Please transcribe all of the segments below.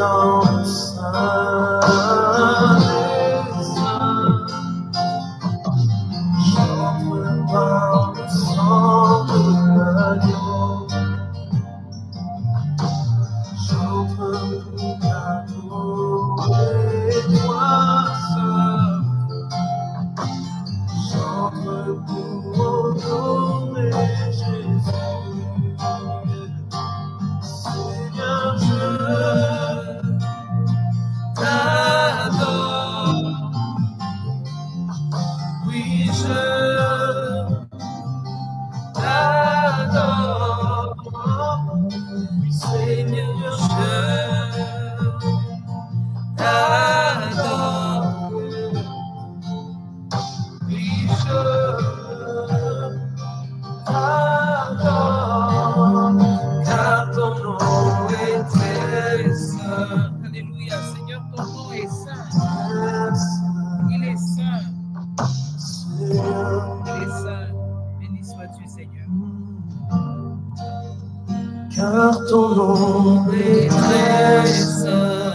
dans le sein des saints. J'entre par le sang de l'agneau. J'entre pour t'adorer, toi seul. J'entre pour honorer Jésus. Seigneur, je t'adore. Oui, je t'adore. Seigneur, je t'adore. Oui, je t'adore. Car ton nom est très saint. Alléluia, Seigneur, ton nom est saint. Il est saint. Il est saint. Béni sois-tu, Seigneur. Car ton nom est très saint.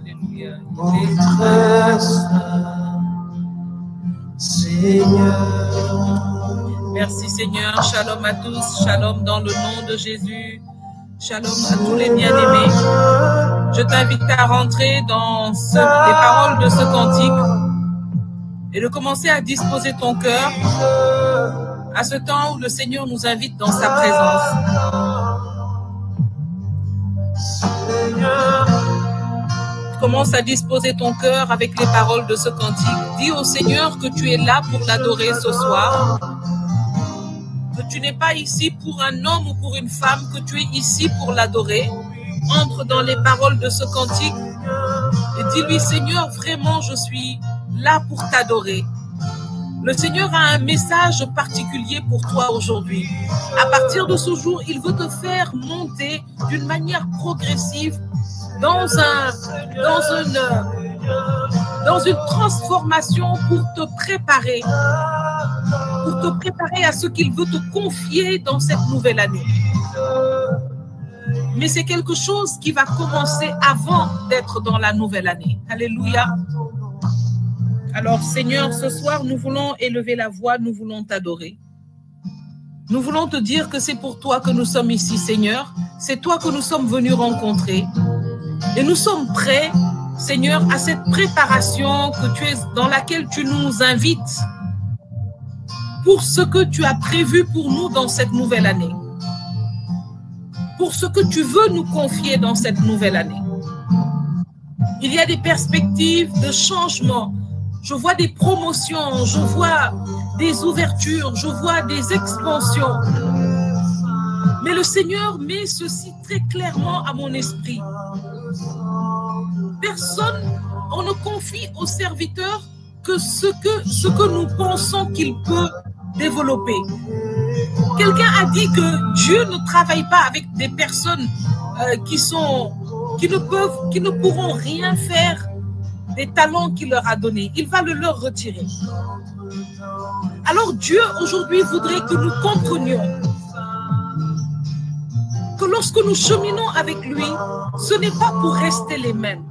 Alléluia. Il est très saint. Seigneur. Merci, Seigneur. Shalom à tous. Shalom dans le nom de Jésus. Shalom à tous les bien-aimés. Je t'invite à rentrer dans les paroles de ce cantique et de commencer à disposer ton cœur à ce temps où le Seigneur nous invite dans sa présence. Commence à disposer ton cœur avec les paroles de ce cantique. Dis au Seigneur que tu es là pour l'adorer ce soir. Que tu n'es pas ici pour un homme ou pour une femme, que tu es ici pour l'adorer. Entre dans les paroles de ce cantique et dis-lui, Seigneur, vraiment, je suis là pour t'adorer. Le Seigneur a un message particulier pour toi aujourd'hui. À partir de ce jour, il veut te faire monter d'une manière progressive dans une transformation pour te préparer à ce qu'il veut te confier dans cette nouvelle année. Mais c'est quelque chose qui va commencer avant d'être dans la nouvelle année. Alléluia. Alors, Seigneur, ce soir, nous voulons élever la voix, nous voulons t'adorer. Nous voulons te dire que c'est pour toi que nous sommes ici, Seigneur. C'est toi que nous sommes venus rencontrer. Et nous sommes prêts, Seigneur, à cette préparation dans laquelle tu nous invites pour ce que tu as prévu pour nous dans cette nouvelle année. Pour ce que tu veux nous confier dans cette nouvelle année. Il y a des perspectives de changement. Je vois des promotions, je vois des ouvertures, je vois des expansions. Mais le Seigneur met ceci très clairement à mon esprit. Personne, on ne confie au serviteur que ce que nous pensons qu'il peut développer. Quelqu'un a dit que Dieu ne travaille pas avec des personnes qui ne pourront rien faire des talents qu'il leur a donnés. Il va le leur retirer. Alors Dieu aujourd'hui voudrait que nous comprenions que lorsque nous cheminons avec lui, ce n'est pas pour rester les mêmes.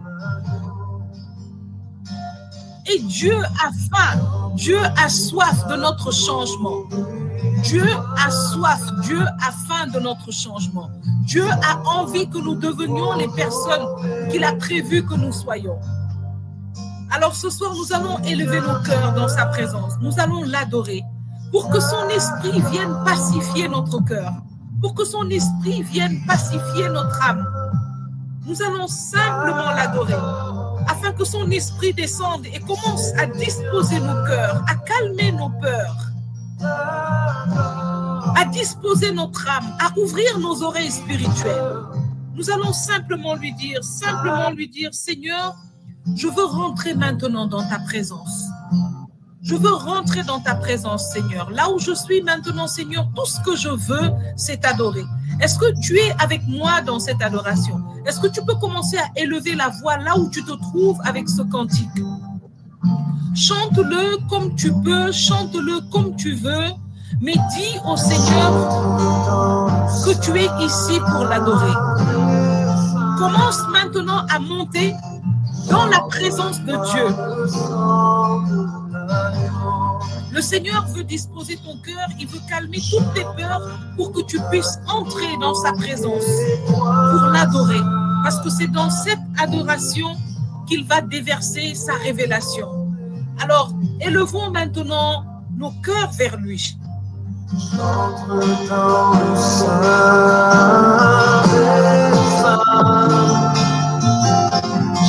Et Dieu a faim, Dieu a soif de notre changement. Dieu a soif, Dieu a faim de notre changement. Dieu a envie que nous devenions les personnes qu'il a prévu que nous soyons. Alors ce soir, nous allons élever nos cœurs dans sa présence. Nous allons l'adorer pour que son esprit vienne pacifier notre cœur, pour que son esprit vienne pacifier notre âme. Nous allons simplement l'adorer afin que son esprit descende et commence à disposer nos cœurs, à calmer nos peurs, à disposer notre âme, à ouvrir nos oreilles spirituelles. Nous allons simplement lui dire, Seigneur, je veux rentrer maintenant dans ta présence. Je veux rentrer dans ta présence, Seigneur. Là où je suis maintenant, Seigneur, tout ce que je veux, c'est t'adorer. Est-ce que tu es avec moi dans cette adoration? Est-ce que tu peux commencer à élever la voix là où tu te trouves avec ce cantique? Chante-le comme tu peux, chante-le comme tu veux, mais dis au Seigneur que tu es ici pour l'adorer, commence maintenant à monter dans la présence de Dieu. Le Seigneur veut disposer ton cœur, il veut calmer toutes tes peurs pour que tu puisses entrer dans sa présence, pour l'adorer. Parce que c'est dans cette adoration qu'il va déverser sa révélation. Alors, élevons maintenant nos cœurs vers lui. J'entre dans le sein des saints.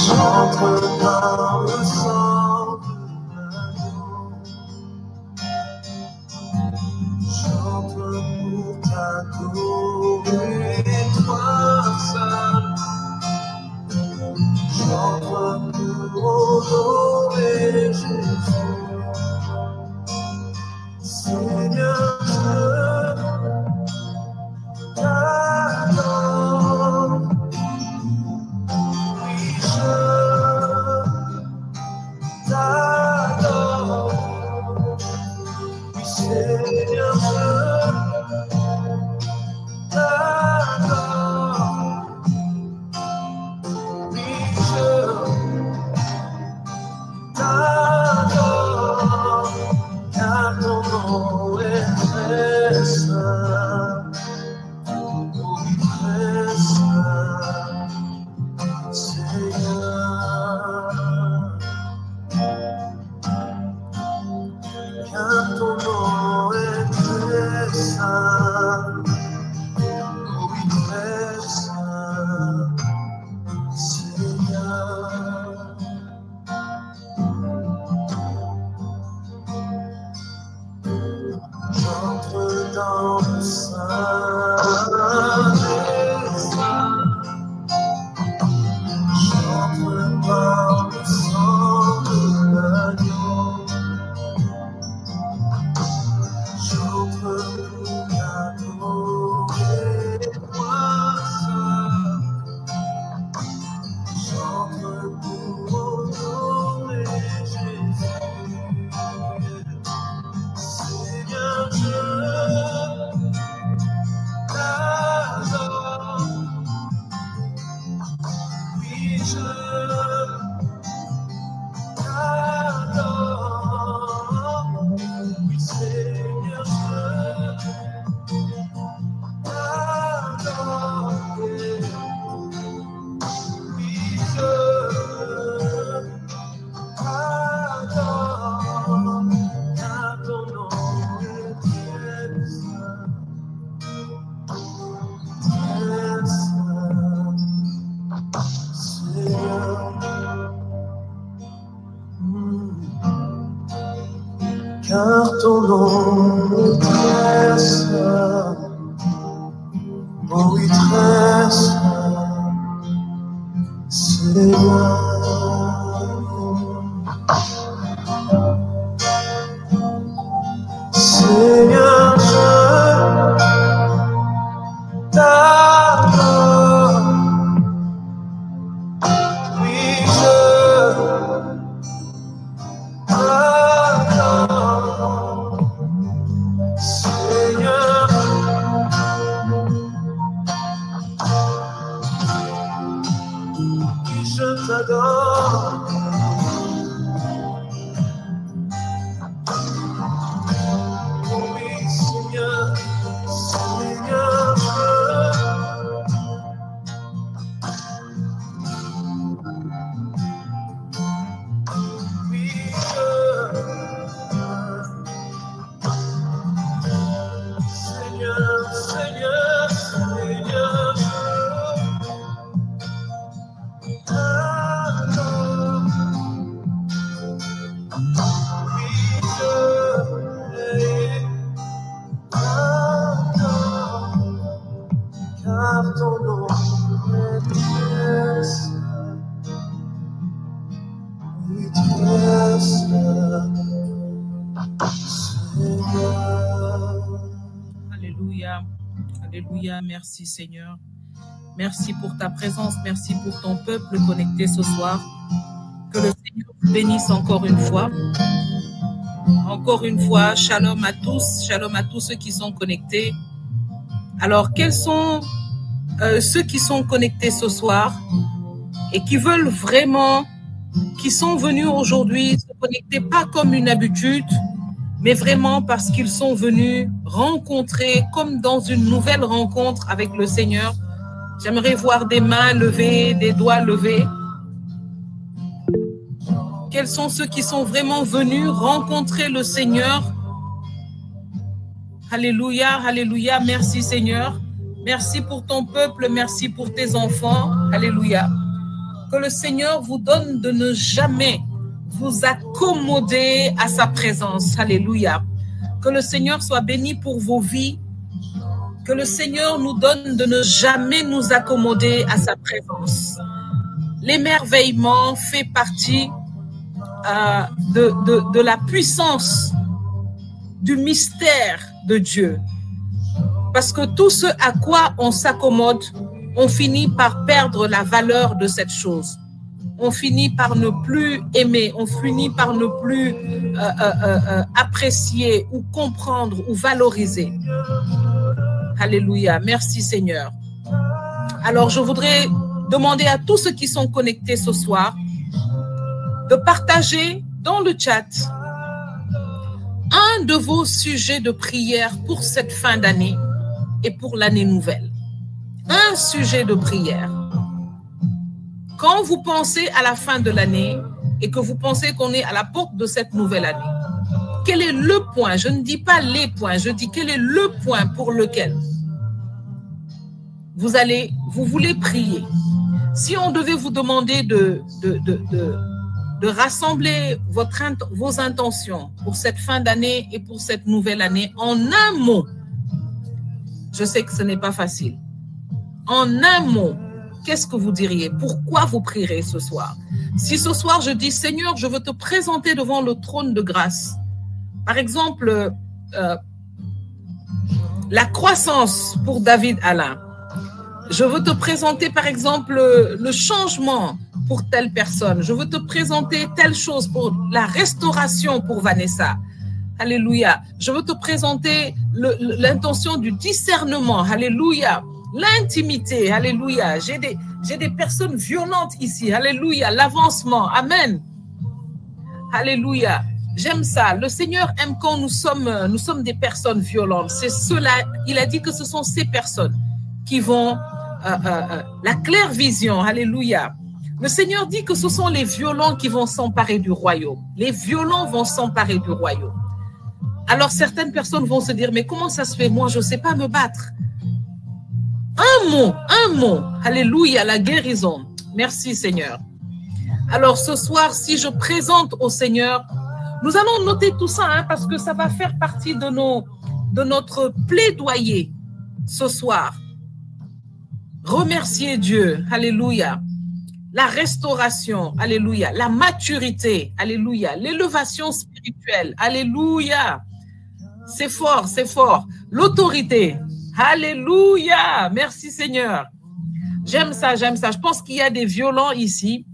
J'entre dans le sang de l'agneau. J'entre pour t'adorer, toi seul. J'entre pour honorer Jésus. Seigneur, je t'adore. Oui, je t'adore. Oui, Seigneur, je t'adore. Oui, je t'adore. Car ton nom est très saint. Oui, très saint. Seigneur, car ton nom est très saint, oui très saint, Seigneur. J'entre dans le sein des saints. J'entre par le sang de l'agneau. J'entre pour t'adorer, toi seul. J'entre pour honorer Jésus. Seigneur, je t'adore. Oui, je t'adore. Oui, Seigneur, je t'adore. Oui, je t'adore. Car ton nom est très saint, très saint, Seigneur. Car ton nom est très saint, oh oui très saint, Seigneur. Seigneur, je t'adore. Oui, je t'adore. Seigneur, oui, je t'adore. Oui, Seigneur, Seigneur, oui, Seigneur, Seigneur, Seigneur, t'adore. Oui, je t'adore. Car ton nom est très saint, oui, très saint, Seigneur. Alléluia. Alléluia. Merci Seigneur. Merci pour ta présence. Merci pour ton peuple connecté ce soir. Que le Seigneur vous bénisse encore une fois. Encore une fois, shalom à tous ceux qui sont connectés. Alors, quelles sont ceux qui sont connectés ce soir et qui veulent vraiment, qui sont venus aujourd'hui se connecter pas comme une habitude, mais vraiment parce qu'ils sont venus rencontrer, comme dans une nouvelle rencontre avec le Seigneur. J'aimerais voir des mains levées, des doigts levés. Quels sont ceux qui sont vraiment venus rencontrer le Seigneur? Alléluia, alléluia. Merci Seigneur. Merci pour ton peuple, merci pour tes enfants. Alléluia. Que le Seigneur vous donne de ne jamais vous accommoder à sa présence. Alléluia. Que le Seigneur soit béni pour vos vies. Que le Seigneur nous donne de ne jamais nous accommoder à sa présence. L'émerveillement fait partie de la puissance, du mystère de Dieu. Parce que tout ce à quoi on s'accommode, on finit par perdre la valeur de cette chose. On finit par ne plus aimer, on finit par ne plus apprécier ou comprendre ou valoriser. Alléluia, merci Seigneur. Alors je voudrais demander à tous ceux qui sont connectés ce soir de partager dans le chat un de vos sujets de prière pour cette fin d'année et pour l'année nouvelle. Un sujet de prière. Quand vous pensez à la fin de l'année et que vous pensez qu'on est à la porte de cette nouvelle année, quel est le point? Je ne dis pas les points, je dis quel est le point pour lequel vous voulez prier. Si on devait vous demander de rassembler vos intentions pour cette fin d'année et pour cette nouvelle année en un mot, je sais que ce n'est pas facile. En un mot, qu'est-ce que vous diriez? Pourquoi vous prierez ce soir? Si ce soir je dis, Seigneur, je veux te présenter devant le trône de grâce. Par exemple, la croissance pour David Alain. Je veux te présenter, par exemple, le changement pour telle personne. Je veux te présenter telle chose pour la restauration pour Vanessa. Alléluia. Je veux te présenter l'intention du discernement. Alléluia. L'intimité. Alléluia. J'ai des personnes violentes ici. Alléluia. L'avancement. Amen. Alléluia. J'aime ça. Le Seigneur aime quand nous sommes des personnes violentes. C'est cela. Il a dit que ce sont ces personnes qui vont la claire vision. Alléluia. Le Seigneur dit que ce sont les violents qui vont s'emparer du royaume. Les violents vont s'emparer du royaume. Alors certaines personnes vont se dire, mais comment ça se fait? Moi, je ne sais pas me battre. Un mot. Alléluia, la guérison. Merci Seigneur. Alors ce soir, si je présente au Seigneur, nous allons noter tout ça parce que ça va faire partie de notre plaidoyer ce soir. Remercier Dieu. Alléluia. La restauration, alléluia, la maturité, alléluia, l'élévation spirituelle, alléluia, c'est fort, l'autorité, alléluia, merci Seigneur, j'aime ça, je pense qu'il y a des violents ici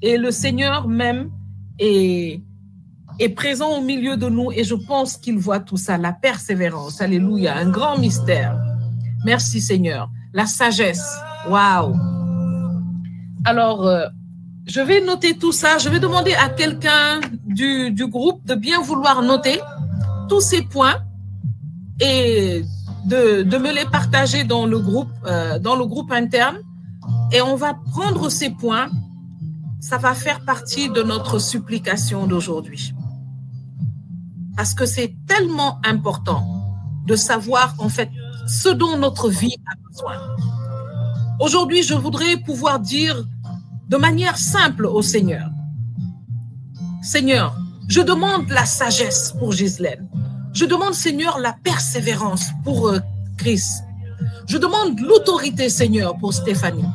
et le Seigneur même est présent au milieu de nous et je pense qu'il voit tout ça, la persévérance, alléluia, un grand mystère, merci Seigneur, la sagesse, waouh. Alors, je vais noter tout ça. Je vais demander à quelqu'un du groupe de bien vouloir noter tous ces points et de me les partager dans le groupe interne. Et on va prendre ces points. Ça va faire partie de notre supplication d'aujourd'hui. Parce que c'est tellement important de savoir, en fait, ce dont notre vie a besoin. Aujourd'hui, je voudrais pouvoir dire de manière simple au Seigneur, Seigneur, je demande la sagesse pour Ghislaine. Je demande, Seigneur, la persévérance pour Chris. Je demande l'autorité, Seigneur, pour Stéphanie.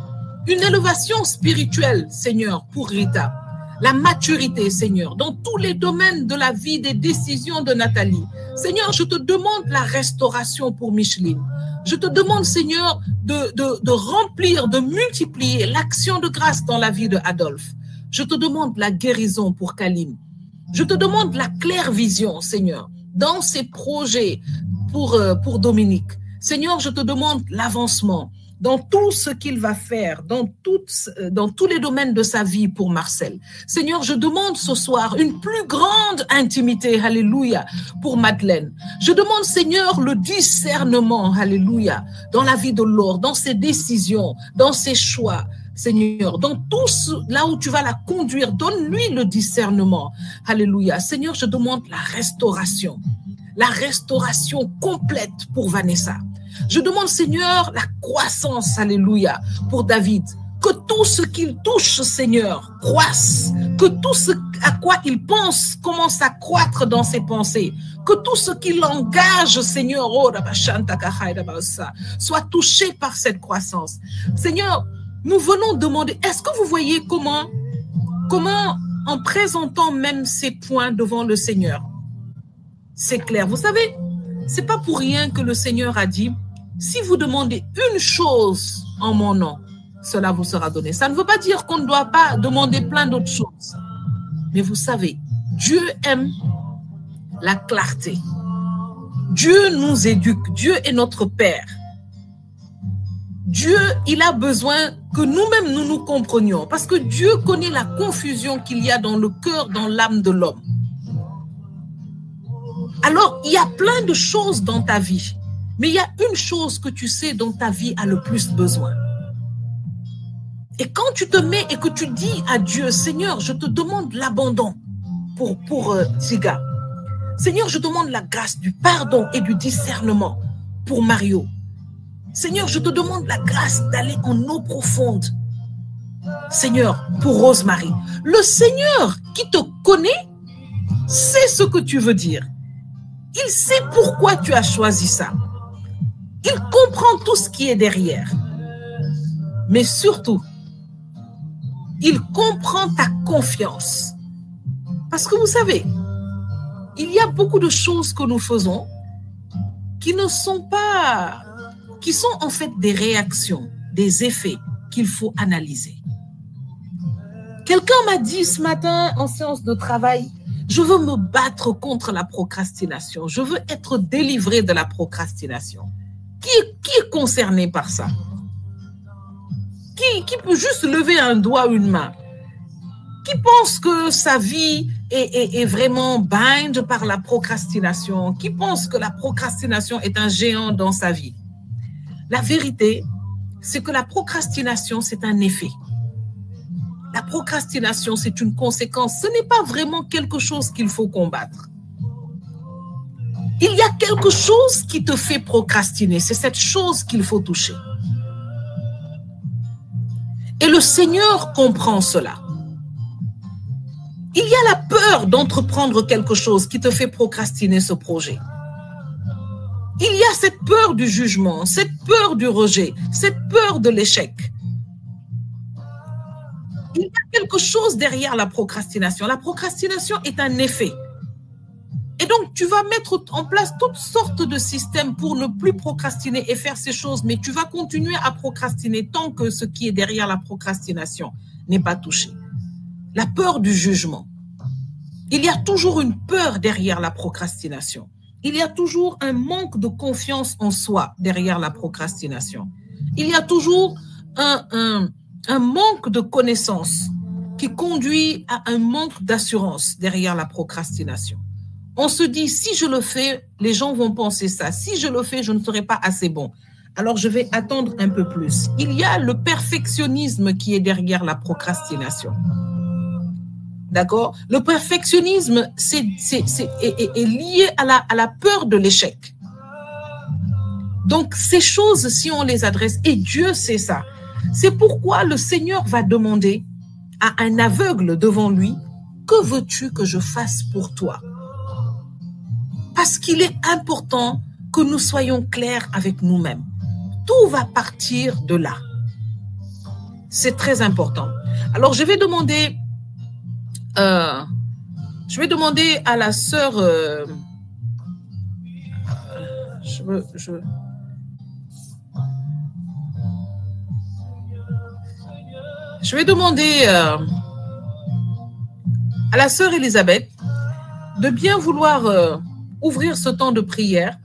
Une élévation spirituelle, Seigneur, pour Rita. La maturité, Seigneur, dans tous les domaines de la vie, des décisions de Nathalie. Seigneur, je te demande la restauration pour Micheline. Je te demande, Seigneur, de remplir, de multiplier l'action de grâce dans la vie de Adolphe. Je te demande la guérison pour Kalim. Je te demande la claire vision, Seigneur, dans ces projets pour Dominique. Seigneur, je te demande l'avancement. dans tout ce qu'il va faire, dans tous les domaines de sa vie pour Marcel. Seigneur, je demande ce soir une plus grande intimité, alléluia, pour Madeleine. Je demande, Seigneur, le discernement, alléluia, dans la vie de Laure, dans ses décisions, dans ses choix. Seigneur, dans tout là où tu vas la conduire, donne-lui le discernement. Alléluia. Seigneur, je demande la restauration complète pour Vanessa. Je demande, Seigneur, la croissance, alléluia, pour David. Que tout ce qu'il touche, Seigneur, croisse. Que tout ce à quoi il pense commence à croître dans ses pensées. Que tout ce qui l'engage, Seigneur, soit touché par cette croissance. Seigneur, nous venons demander, est-ce que vous voyez comment en présentant même ces points devant le Seigneur, c'est clair. Vous savez, c'est pas pour rien que le Seigneur a dit, si vous demandez une chose en mon nom, cela vous sera donné. Ça ne veut pas dire qu'on ne doit pas demander plein d'autres choses. Mais vous savez, Dieu aime la clarté. Dieu nous éduque. Dieu est notre Père. Dieu, il a besoin que nous-mêmes nous nous comprenions. Parce que Dieu connaît la confusion qu'il y a dans le cœur, dans l'âme de l'homme. Alors, il y a plein de choses dans ta vie. Mais il y a une chose que tu sais dont ta vie a le plus besoin. Et quand tu te mets et que tu dis à Dieu, Seigneur, je te demande l'abandon pour Ziga. Seigneur, je demande la grâce du pardon et du discernement pour Mario. Seigneur, je te demande la grâce d'aller en eau profonde. Seigneur, pour Rosemary. Le Seigneur qui te connaît sait ce que tu veux dire. Il sait pourquoi tu as choisi ça. Il comprend tout ce qui est derrière. Mais surtout, il comprend ta confiance. Parce que vous savez, il y a beaucoup de choses que nous faisons qui ne sont pas, qui sont en fait des réactions, des effets qu'il faut analyser. Quelqu'un m'a dit ce matin en séance de travail, je veux me battre contre la procrastination. Je veux être délivré de la procrastination. Qui est concerné par ça? Qui peut juste lever un doigt ou une main? Qui pense que sa vie est vraiment bind par la procrastination? Qui pense que la procrastination est un géant dans sa vie? La vérité, c'est que la procrastination, c'est un effet. La procrastination, c'est une conséquence. Ce n'est pas vraiment quelque chose qu'il faut combattre. Il y a quelque chose qui te fait procrastiner. C'est cette chose qu'il faut toucher. Et le Seigneur comprend cela. Il y a la peur d'entreprendre quelque chose qui te fait procrastiner ce projet. Il y a cette peur du jugement, cette peur du rejet, cette peur de l'échec. Il y a quelque chose derrière la procrastination. La procrastination est un effet. Et donc, tu vas mettre en place toutes sortes de systèmes pour ne plus procrastiner et faire ces choses, mais tu vas continuer à procrastiner tant que ce qui est derrière la procrastination n'est pas touché. La peur du jugement. Il y a toujours une peur derrière la procrastination. Il y a toujours un manque de confiance en soi derrière la procrastination. Il y a toujours un manque de connaissance qui conduit à un manque d'assurance derrière la procrastination. On se dit, si je le fais, les gens vont penser ça. Si je le fais, je ne serai pas assez bon. Alors, je vais attendre un peu plus. Il y a le perfectionnisme qui est derrière la procrastination. D'accord? Le perfectionnisme est lié à la peur de l'échec. Donc, ces choses, si on les adresse, et Dieu sait ça, c'est pourquoi le Seigneur va demander à un aveugle devant lui, que veux-tu que je fasse pour toi? Parce qu'il est important que nous soyons clairs avec nous-mêmes. Tout va partir de là. C'est très important. Alors, je vais demander à la sœur... Je vais demander à la sœur Elisabeth de bien vouloir ouvrir ce temps de prière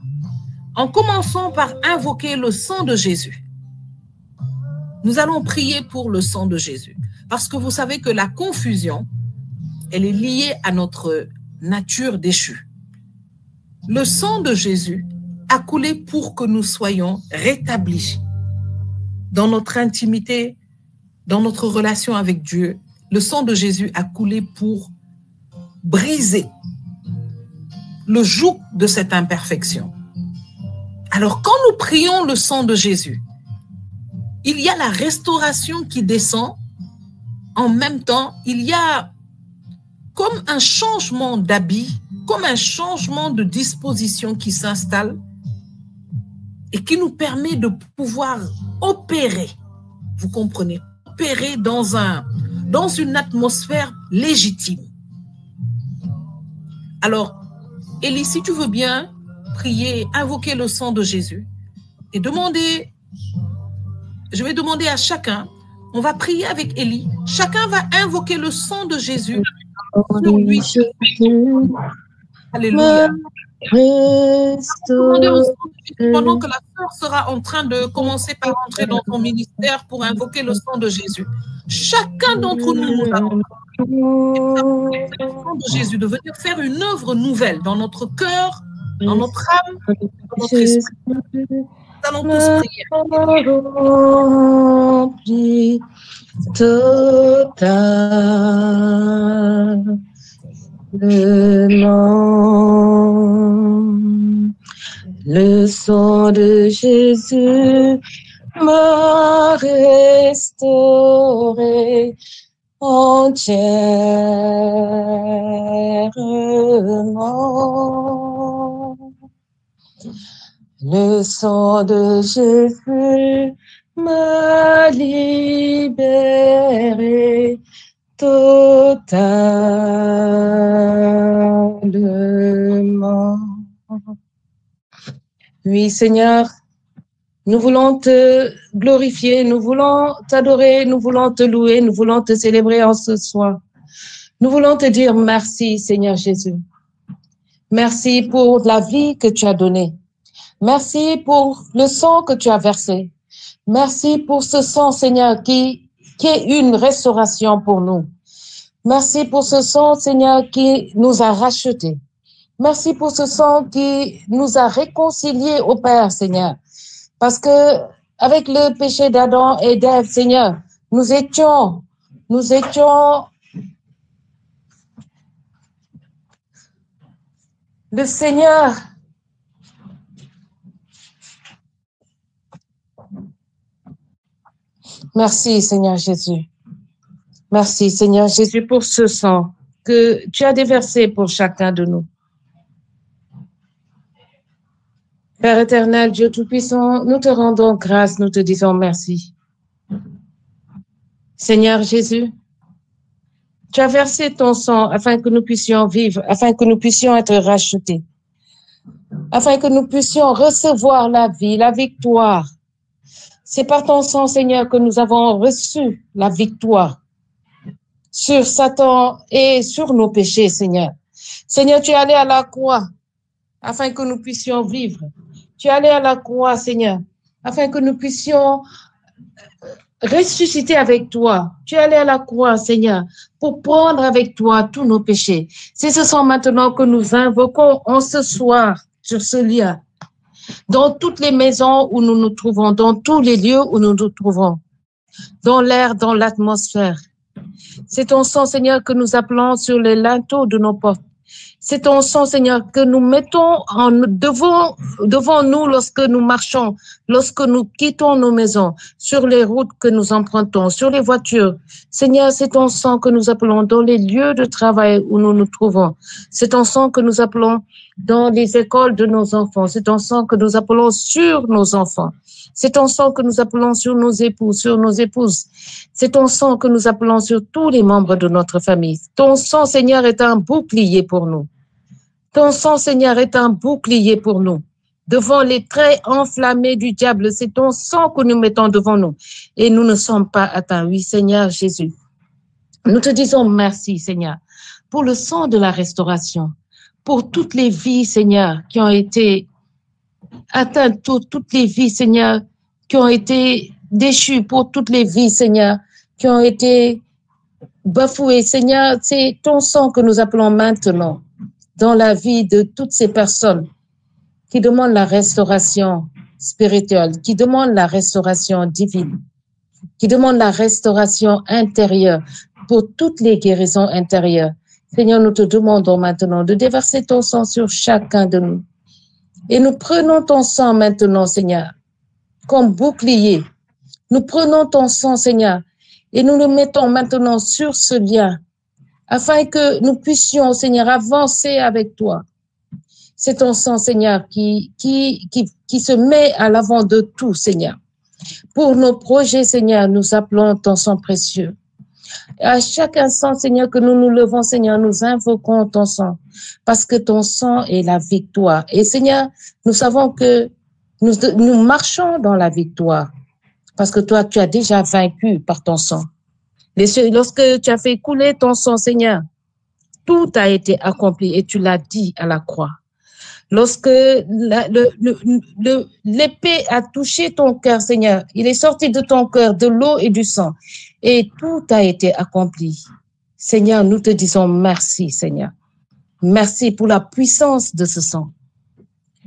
en commençant par invoquer le sang de Jésus. Nous allons prier pour le sang de Jésus. Parce que vous savez que la confusion, elle est liée à notre nature déchue. Le sang de Jésus a coulé pour que nous soyons rétablis dans notre intimité, dans notre relation avec Dieu. Le sang de Jésus a coulé pour briser le joug de cette imperfection. Alors, quand nous prions le sang de Jésus, il y a la restauration qui descend. En même temps, il y a comme un changement d'habit, comme un changement de disposition qui s'installe et qui nous permet de pouvoir opérer, vous comprenez, opérer dans une atmosphère légitime. Alors, Élie, si tu veux bien prier, invoquer le sang de Jésus et demander, je vais demander à chacun, on va prier avec Élie, chacun va invoquer le sang de Jésus sur lui. Alléluia. Pendant que la sœur sera en train de commencer par entrer dans son ministère pour invoquer le sang de Jésus, chacun d'entre nous allons le sang de Jésus, de venir faire une œuvre nouvelle dans notre cœur, dans notre âme, dans notre esprit. Nous allons tous prier. Le sang de Jésus m'a restauré entièrement. Le sang de Jésus m'a libéré totalement. Oui, Seigneur, nous voulons te glorifier, nous voulons t'adorer, nous voulons te louer, nous voulons te célébrer en ce soir. Nous voulons te dire merci, Seigneur Jésus. Merci pour la vie que tu as donnée. Merci pour le sang que tu as versé. Merci pour ce sang, Seigneur, qui est une restauration pour nous. Merci pour ce sang, Seigneur, qui nous a rachetés. Merci pour ce sang qui nous a réconciliés au Père, Seigneur. Parce que avec le péché d'Adam et d'Ève, Seigneur, nous étions le Seigneur. Merci, Seigneur Jésus. Merci, Seigneur Jésus, pour ce sang que tu as déversé pour chacun de nous. Père éternel, Dieu Tout-Puissant, nous te rendons grâce, nous te disons merci. Seigneur Jésus, tu as versé ton sang afin que nous puissions vivre, afin que nous puissions être rachetés, afin que nous puissions recevoir la vie, la victoire. C'est par ton sang, Seigneur, que nous avons reçu la victoire sur Satan et sur nos péchés, Seigneur. Seigneur, tu es allé à la croix afin que nous puissions vivre. Tu es allé à la croix, Seigneur, afin que nous puissions ressusciter avec toi. Tu es allé à la croix, Seigneur, pour prendre avec toi tous nos péchés. C'est ce sang maintenant que nous invoquons en ce soir sur ce lieu, dans toutes les maisons où nous nous trouvons, dans tous les lieux où nous nous trouvons, dans l'air, dans l'atmosphère. C'est ton sang, Seigneur, que nous appelons sur les linteaux de nos portes. C'est ton sang, Seigneur, que nous mettons devant nous lorsque nous marchons, lorsque nous quittons nos maisons, sur les routes que nous empruntons, sur les voitures. Seigneur, c'est ton sang que nous appelons dans les lieux de travail où nous nous trouvons. C'est ton sang que nous appelons dans les écoles de nos enfants. C'est ton sang que nous appelons sur nos enfants. C'est ton sang que nous appelons sur nos époux, sur nos épouses. C'est ton sang que nous appelons sur tous les membres de notre famille. Ton sang, Seigneur, est un bouclier pour nous. Ton sang, Seigneur, est un bouclier pour nous. Devant les traits enflammés du diable, c'est ton sang que nous mettons devant nous. Et nous ne sommes pas atteints. Oui, Seigneur Jésus. Nous te disons merci, Seigneur, pour le sang de la restauration, pour toutes les vies, Seigneur, qui ont été atteintes, toutes les vies, Seigneur, qui ont été déchu pour toutes les vies, Seigneur, qui ont été bafouées. Seigneur, c'est ton sang que nous appelons maintenant dans la vie de toutes ces personnes qui demandent la restauration spirituelle, qui demandent la restauration divine, qui demandent la restauration intérieure pour toutes les guérisons intérieures. Seigneur, nous te demandons maintenant de déverser ton sang sur chacun de nous. Et nous prenons ton sang maintenant, Seigneur, comme bouclier. Nous prenons ton sang, Seigneur, et nous le mettons maintenant sur ce lien, afin que nous puissions, Seigneur, avancer avec toi. C'est ton sang, Seigneur, qui se met à l'avant de tout, Seigneur. Pour nos projets, Seigneur, nous appelons ton sang précieux. À chaque instant, Seigneur, que nous nous levons, Seigneur, nous invoquons ton sang, parce que ton sang est la victoire. Et Seigneur, nous savons que nous marchons dans la victoire, parce que toi, tu as déjà vaincu par ton sang. Lorsque tu as fait couler ton sang, Seigneur, tout a été accompli et tu l'as dit à la croix. Lorsque l'épée a touché ton cœur, Seigneur, il est sorti de ton cœur de l'eau et du sang et tout a été accompli. Seigneur, nous te disons merci, Seigneur. Merci pour la puissance de ce sang.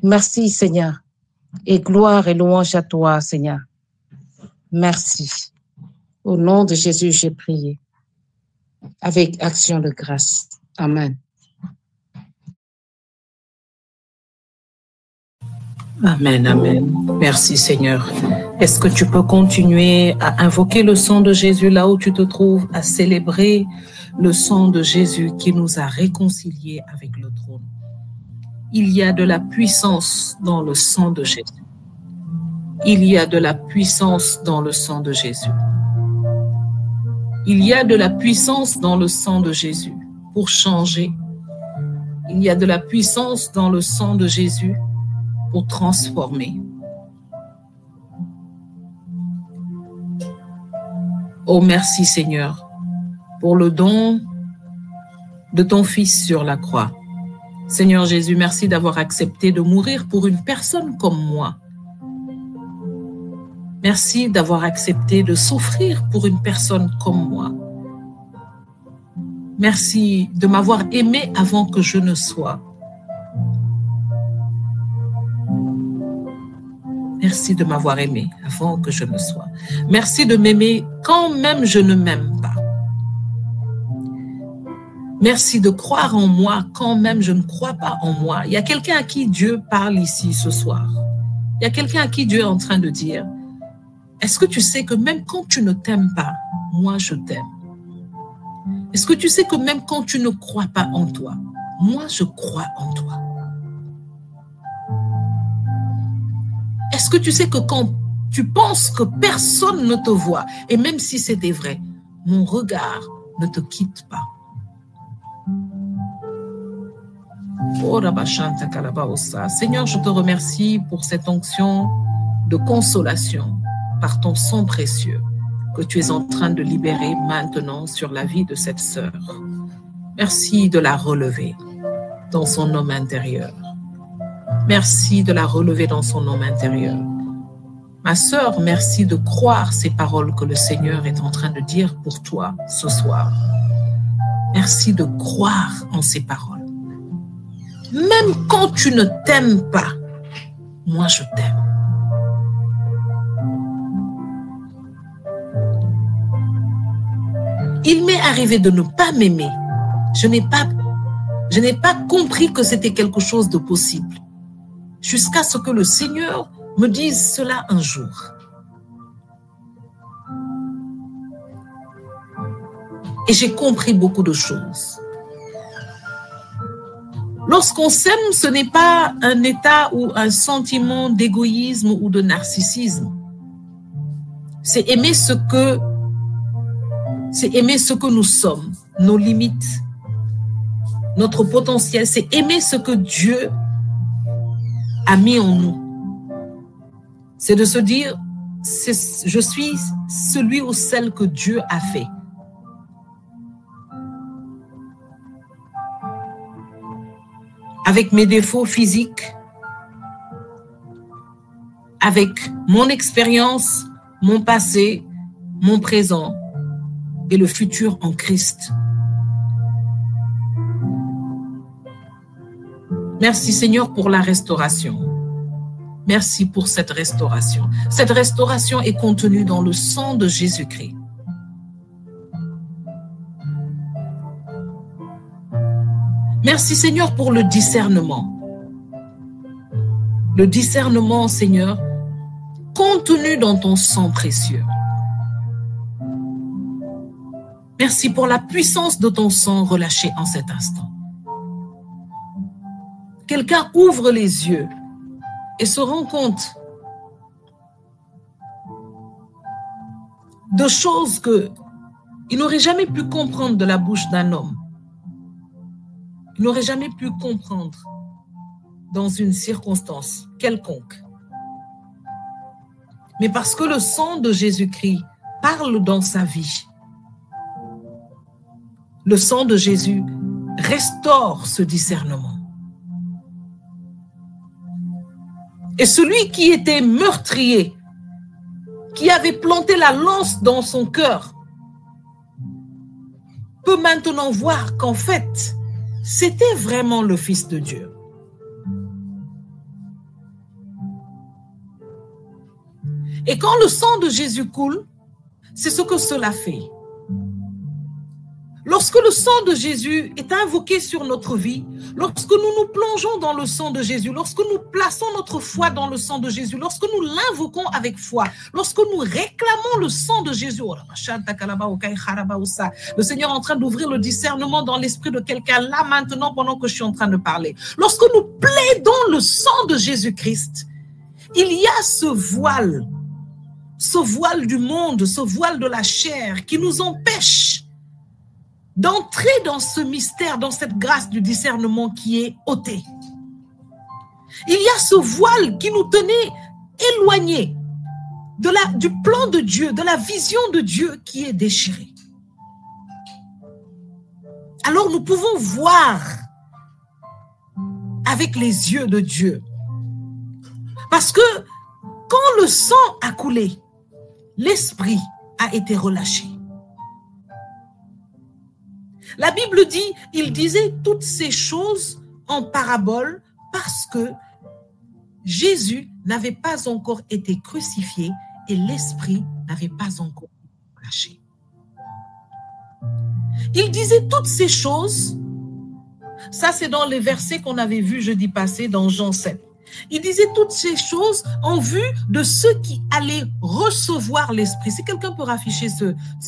Merci, Seigneur. Et gloire et louange à toi, Seigneur. Merci. Au nom de Jésus, j'ai prié. Avec action de grâce. Amen. Amen, amen. Merci Seigneur. Est-ce que tu peux continuer à invoquer le sang de Jésus là où tu te trouves, à célébrer le sang de Jésus qui nous a réconciliés avec le trône? Il y a de la puissance dans le sang de Jésus. Il y a de la puissance dans le sang de Jésus. Il y a de la puissance dans le sang de Jésus pour changer. Il y a de la puissance dans le sang de Jésus pour transformer. Oh, merci Seigneur pour le don de ton Fils sur la croix. Seigneur Jésus, merci d'avoir accepté de mourir pour une personne comme moi. Merci d'avoir accepté de souffrir pour une personne comme moi. Merci de m'avoir aimé avant que je ne sois. Merci de m'avoir aimé avant que je ne sois. Merci de m'aimer quand même je ne m'aime pas. Merci de croire en moi quand même je ne crois pas en moi. Il y a quelqu'un à qui Dieu parle ici ce soir. Il y a quelqu'un à qui Dieu est en train de dire, est-ce que tu sais que même quand tu ne t'aimes pas, moi je t'aime? Est-ce que tu sais que même quand tu ne crois pas en toi, moi je crois en toi? Est-ce que tu sais que quand tu penses que personne ne te voit, et même si c'était vrai, mon regard ne te quitte pas? Seigneur, je te remercie pour cette onction de consolation par ton sang précieux que tu es en train de libérer maintenant sur la vie de cette sœur. Merci de la relever dans son homme intérieur. Merci de la relever dans son homme intérieur. Ma sœur, merci de croire ces paroles que le Seigneur est en train de dire pour toi ce soir. Merci de croire en ces paroles. Même quand tu ne t'aimes pas, moi je t'aime. Il m'est arrivé de ne pas m'aimer. Je n'ai pas compris que c'était quelque chose de possible. Jusqu'à ce que le Seigneur me dise cela un jour. Et j'ai compris beaucoup de choses. Lorsqu'on s'aime, ce n'est pas un état ou un sentiment d'égoïsme ou de narcissisme. C'est aimer ce que nous sommes, nos limites, notre potentiel. C'est aimer ce que Dieu a mis en nous. C'est de se dire, je suis celui ou celle que Dieu a fait. Avec mes défauts physiques, avec mon expérience, mon passé, mon présent et le futur en Christ. Merci Seigneur pour la restauration. Merci pour cette restauration. Cette restauration est contenue dans le sang de Jésus-Christ. Merci Seigneur pour le discernement. Le discernement, Seigneur, contenu dans ton sang précieux. Merci pour la puissance de ton sang relâché en cet instant. Quelqu'un ouvre les yeux et se rend compte de choses qu'il n'aurait jamais pu comprendre de la bouche d'un homme. Il n'aurait jamais pu comprendre dans une circonstance quelconque. Mais parce que le sang de Jésus-Christ parle dans sa vie, le sang de Jésus restaure ce discernement. Et celui qui était meurtrier, qui avait planté la lance dans son cœur, peut maintenant voir qu'en fait, c'était vraiment le Fils de Dieu. Et quand le sang de Jésus coule, c'est ce que cela fait. Lorsque le sang de Jésus est invoqué sur notre vie, lorsque nous nous plongeons dans le sang de Jésus, lorsque nous plaçons notre foi dans le sang de Jésus, lorsque nous l'invoquons avec foi, lorsque nous réclamons le sang de Jésus, le Seigneur est en train d'ouvrir le discernement dans l'esprit de quelqu'un là maintenant pendant que je suis en train de parler. Lorsque nous plaidons le sang de Jésus-Christ, il y a ce voile du monde, ce voile de la chair qui nous empêche d'entrer dans ce mystère, dans cette grâce du discernement qui est ôtée. Il y a ce voile qui nous tenait éloignés du plan de Dieu, de la vision de Dieu qui est déchirée. Alors nous pouvons voir avec les yeux de Dieu. Parce que quand le sang a coulé, l'esprit a été relâché. La Bible dit, il disait toutes ces choses en parabole parce que Jésus n'avait pas encore été crucifié et l'esprit n'avait pas encore été relâché. Il disait toutes ces choses, ça c'est dans les versets qu'on avait vus jeudi passé dans Jean 7. Il disait toutes ces choses en vue de ceux qui allaient recevoir l'Esprit. Si quelqu'un peut afficher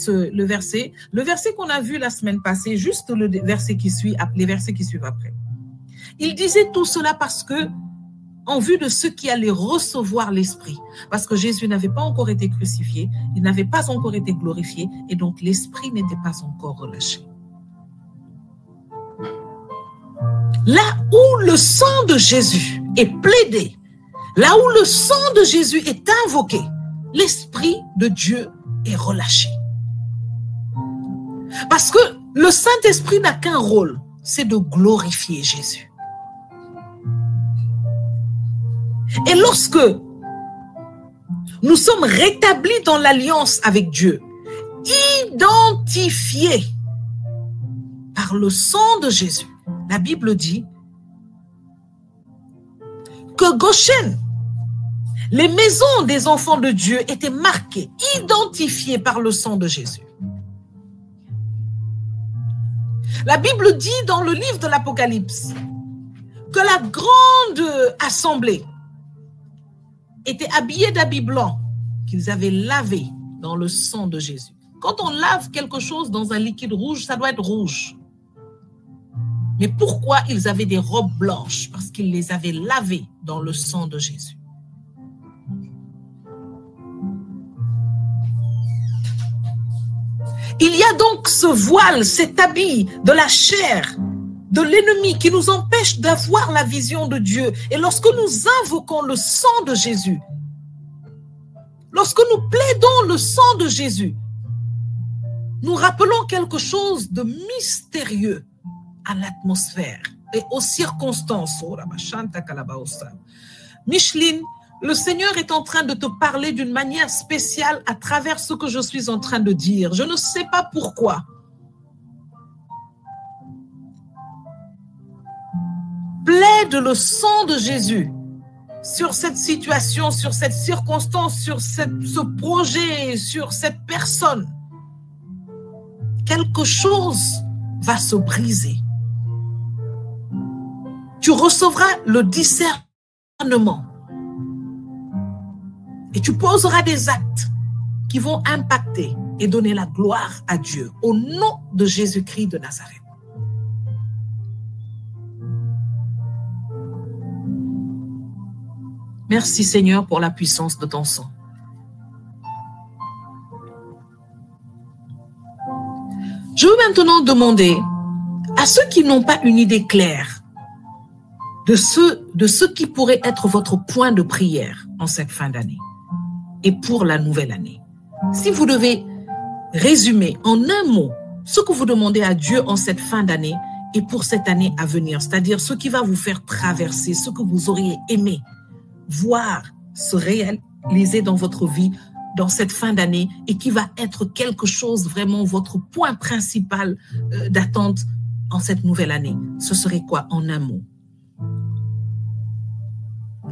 le verset qu'on a vu la semaine passée, juste les versets qui suivent après. Il disait tout cela parce que, en vue de ceux qui allaient recevoir l'Esprit, parce que Jésus n'avait pas encore été crucifié, il n'avait pas encore été glorifié, et donc l'Esprit n'était pas encore relâché. Là où le sang de Jésus est plaidé, là où le sang de Jésus est invoqué, l'Esprit de Dieu est relâché. Parce que le Saint-Esprit n'a qu'un rôle, c'est de glorifier Jésus. Et lorsque nous sommes rétablis dans l'alliance avec Dieu, identifiés par le sang de Jésus, la Bible dit que Goshen, les maisons des enfants de Dieu étaient marquées, identifiées par le sang de Jésus. La Bible dit dans le livre de l'Apocalypse que la grande assemblée était habillée d'habits blancs qu'ils avaient lavés dans le sang de Jésus. Quand on lave quelque chose dans un liquide rouge, ça doit être rouge. Mais pourquoi ils avaient des robes blanches? Parce qu'ils les avaient lavées dans le sang de Jésus. Il y a donc ce voile, cet habit de la chair, de l'ennemi qui nous empêche d'avoir la vision de Dieu. Et lorsque nous invoquons le sang de Jésus, lorsque nous plaidons le sang de Jésus, nous rappelons quelque chose de mystérieux à l'atmosphère et aux circonstances. Micheline, le Seigneur est en train de te parler d'une manière spéciale à travers ce que je suis en train de dire. Je ne sais pas pourquoi. Plaide le sang de Jésus sur cette situation, sur cette circonstance, sur ce projet, sur cette personne. Quelque chose va se briser. Tu recevras le discernement et tu poseras des actes qui vont impacter et donner la gloire à Dieu au nom de Jésus-Christ de Nazareth. Merci Seigneur pour la puissance de ton sang. Je veux maintenant demander à ceux qui n'ont pas une idée claire de ce qui pourrait être votre point de prière en cette fin d'année et pour la nouvelle année. Si vous devez résumer en un mot ce que vous demandez à Dieu en cette fin d'année et pour cette année à venir, c'est-à-dire ce qui va vous faire traverser, ce que vous auriez aimé voir se réaliser dans votre vie dans cette fin d'année et qui va être quelque chose vraiment votre point principal d'attente en cette nouvelle année. Ce serait quoi en un mot?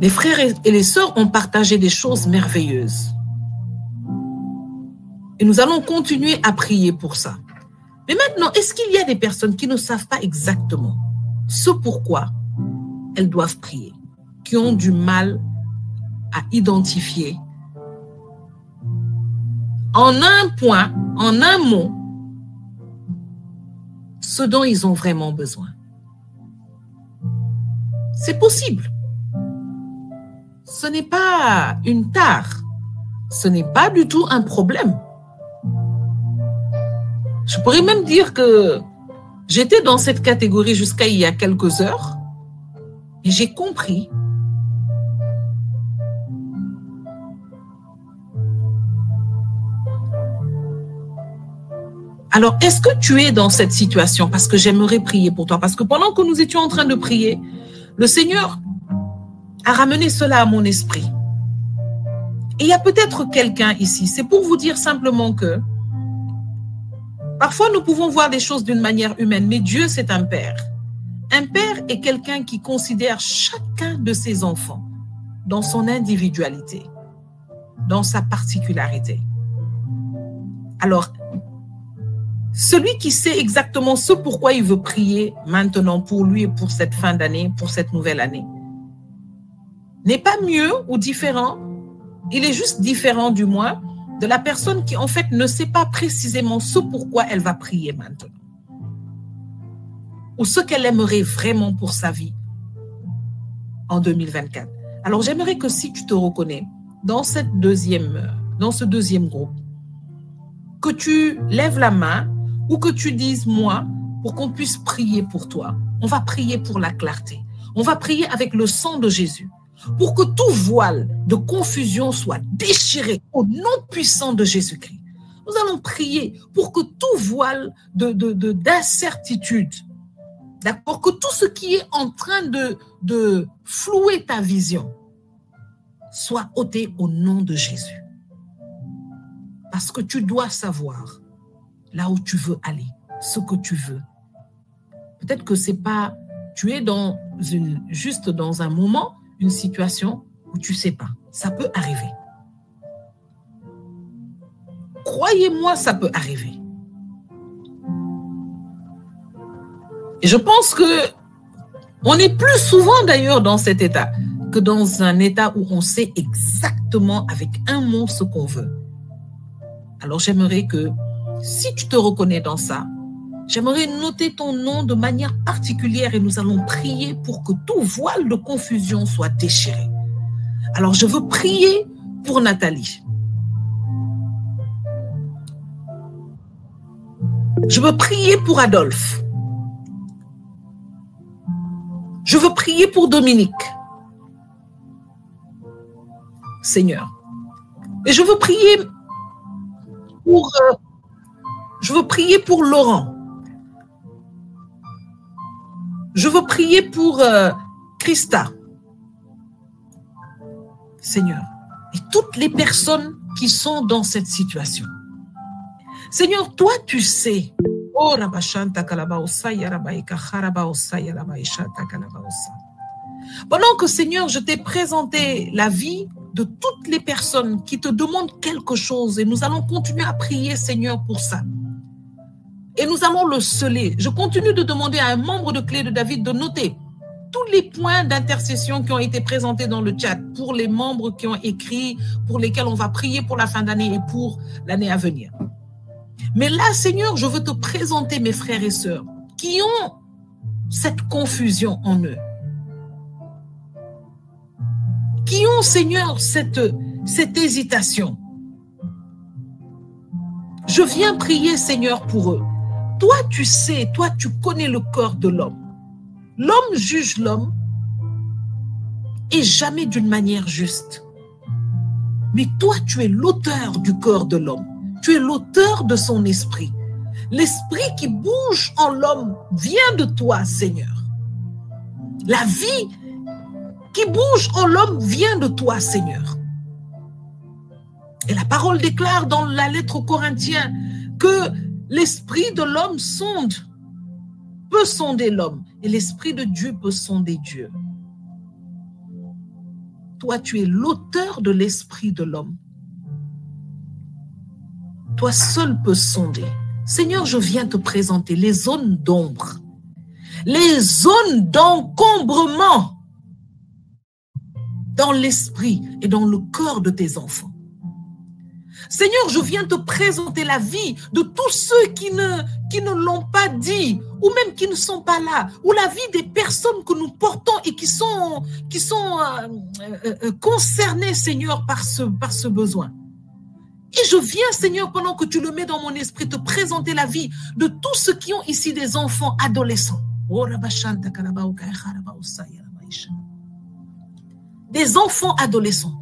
Les frères et les sœurs ont partagé des choses merveilleuses. Et nous allons continuer à prier pour ça. Mais maintenant, est-ce qu'il y a des personnes qui ne savent pas exactement ce pourquoi elles doivent prier, qui ont du mal à identifier en un point, en un mot, ce dont ils ont vraiment besoin? C'est possible. Ce n'est pas une tare. Ce n'est pas du tout un problème. Je pourrais même dire que j'étais dans cette catégorie jusqu'à il y a quelques heures et j'ai compris. Alors, est-ce que tu es dans cette situation? Parce que j'aimerais prier pour toi. Parce que pendant que nous étions en train de prier, le Seigneur a ramené cela à mon esprit. Et il y a peut-être quelqu'un ici. C'est pour vous dire simplement que parfois nous pouvons voir des choses d'une manière humaine, mais Dieu, c'est un père. Un père est quelqu'un qui considère chacun de ses enfants dans son individualité, dans sa particularité. Alors, celui qui sait exactement ce pourquoi il veut prier maintenant pour lui et pour cette fin d'année, pour cette nouvelle année, n'est pas mieux ou différent, il est juste différent du moins de la personne qui en fait ne sait pas précisément ce pourquoi elle va prier maintenant ou ce qu'elle aimerait vraiment pour sa vie en 2024. Alors j'aimerais que si tu te reconnais dans ce deuxième groupe, que tu lèves la main ou que tu dises moi pour qu'on puisse prier pour toi. On va prier pour la clarté. On va prier avec le sang de Jésus pour que tout voile de confusion soit déchiré au nom puissant de Jésus-Christ. Nous allons prier pour que tout voile d'incertitude, d'accord, que tout ce qui est en train de flouer ta vision soit ôté au nom de Jésus. Parce que tu dois savoir là où tu veux aller, ce que tu veux. Peut-être que c'est pas, tu es juste dans un moment, une situation où tu sais pas. Ça peut arriver. Croyez-moi, ça peut arriver. Et je pense que on est plus souvent d'ailleurs dans cet état que dans un état où on sait exactement avec un mot ce qu'on veut. Alors j'aimerais que, si tu te reconnais dans ça, j'aimerais noter ton nom de manière particulière et nous allons prier pour que tout voile de confusion soit déchiré. Alors je veux prier pour Nathalie. Je veux prier pour Adolphe. Je veux prier pour Dominique. Seigneur. Et je veux prier pour Laurent. Je veux prier pour Christa. Seigneur, et toutes les personnes qui sont dans cette situation. Seigneur, toi, tu sais. Oh, pendant que, Seigneur, je t'ai présenté la vie de toutes les personnes qui te demandent quelque chose, et nous allons continuer à prier, Seigneur, pour ça. Et nous allons le sceller. Je continue de demander à un membre de Clé de David de noter tous les points d'intercession qui ont été présentés dans le chat pour les membres qui ont écrit, pour lesquels on va prier pour la fin d'année et pour l'année à venir. Mais là, Seigneur, je veux te présenter mes frères et sœurs qui ont cette confusion en eux. Qui ont, Seigneur, cette hésitation. Je viens prier, Seigneur, pour eux. Toi, tu sais, toi, tu connais le corps de l'homme. L'homme juge l'homme et jamais d'une manière juste. Mais toi, tu es l'auteur du corps de l'homme. Tu es l'auteur de son esprit. L'esprit qui bouge en l'homme vient de toi, Seigneur. La vie qui bouge en l'homme vient de toi, Seigneur. Et la parole déclare dans la lettre aux Corinthiens que l'esprit de l'homme peut sonder l'homme, et l'esprit de Dieu peut sonder Dieu. Toi, tu es l'auteur de l'esprit de l'homme. Toi seul peux sonder. Seigneur, je viens te présenter les zones d'ombre, les zones d'encombrement dans l'esprit et dans le corps de tes enfants. Seigneur, je viens te présenter la vie de tous ceux qui ne l'ont pas dit, ou même qui ne sont pas là, ou la vie des personnes que nous portons et qui sont concernées, Seigneur, par ce besoin. Et je viens, Seigneur, pendant que tu le mets dans mon esprit, te présenter la vie de tous ceux qui ont ici des enfants adolescents. Des enfants adolescents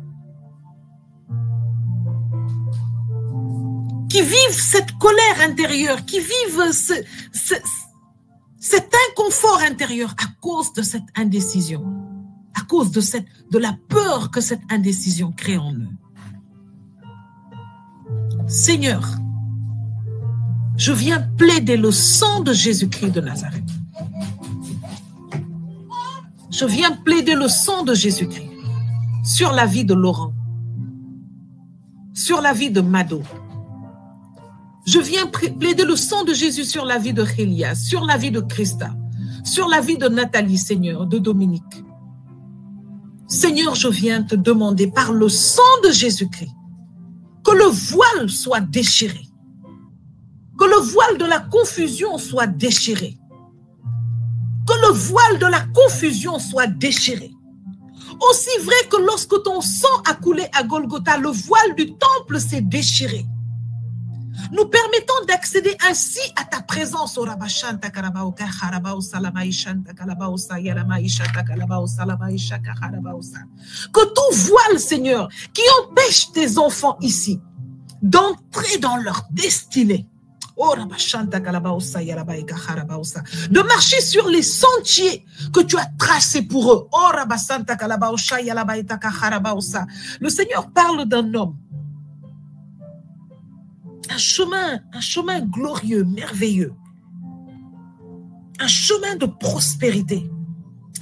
qui vivent cette colère intérieure, qui vivent cet inconfort intérieur à cause de cette indécision, à cause de la peur que cette indécision crée en eux. Seigneur, je viens plaider le sang de Jésus-Christ de Nazareth. Je viens plaider le sang de Jésus-Christ sur la vie de Laurent, sur la vie de Mado. Je viens plaider le sang de Jésus sur la vie de Hélia, sur la vie de Christa, sur la vie de Nathalie, Seigneur, de Dominique. Seigneur, je viens te demander par le sang de Jésus-Christ que le voile soit déchiré, que le voile de la confusion soit déchiré, que le voile de la confusion soit déchiré. Aussi vrai que lorsque ton sang a coulé à Golgotha, le voile du temple s'est déchiré, nous permettons d'accéder ainsi à ta présence. Que tout voile, Seigneur, qui empêche tes enfants ici d'entrer dans leur destinée, de marcher sur les sentiers que tu as tracés pour eux. Le Seigneur parle d'un homme, un chemin glorieux, merveilleux, un chemin de prospérité,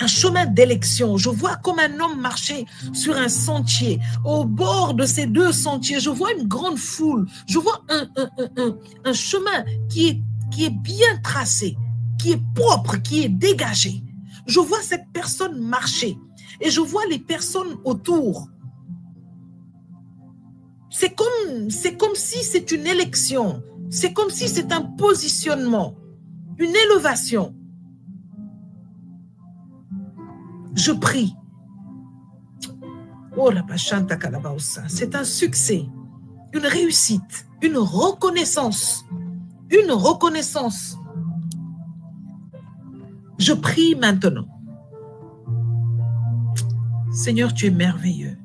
un chemin d'élection. Je vois comme un homme marcher sur un sentier. Au bord de ces deux sentiers, je vois une grande foule. Je vois un chemin qui est bien tracé, qui est propre, qui est dégagé. Je vois cette personne marcher et je vois les personnes autour. C'est comme si c'est une élection. C'est comme si c'est un positionnement, une élévation. Je prie. C'est un succès, une réussite, une reconnaissance. Une reconnaissance. Je prie maintenant. Seigneur, tu es merveilleux.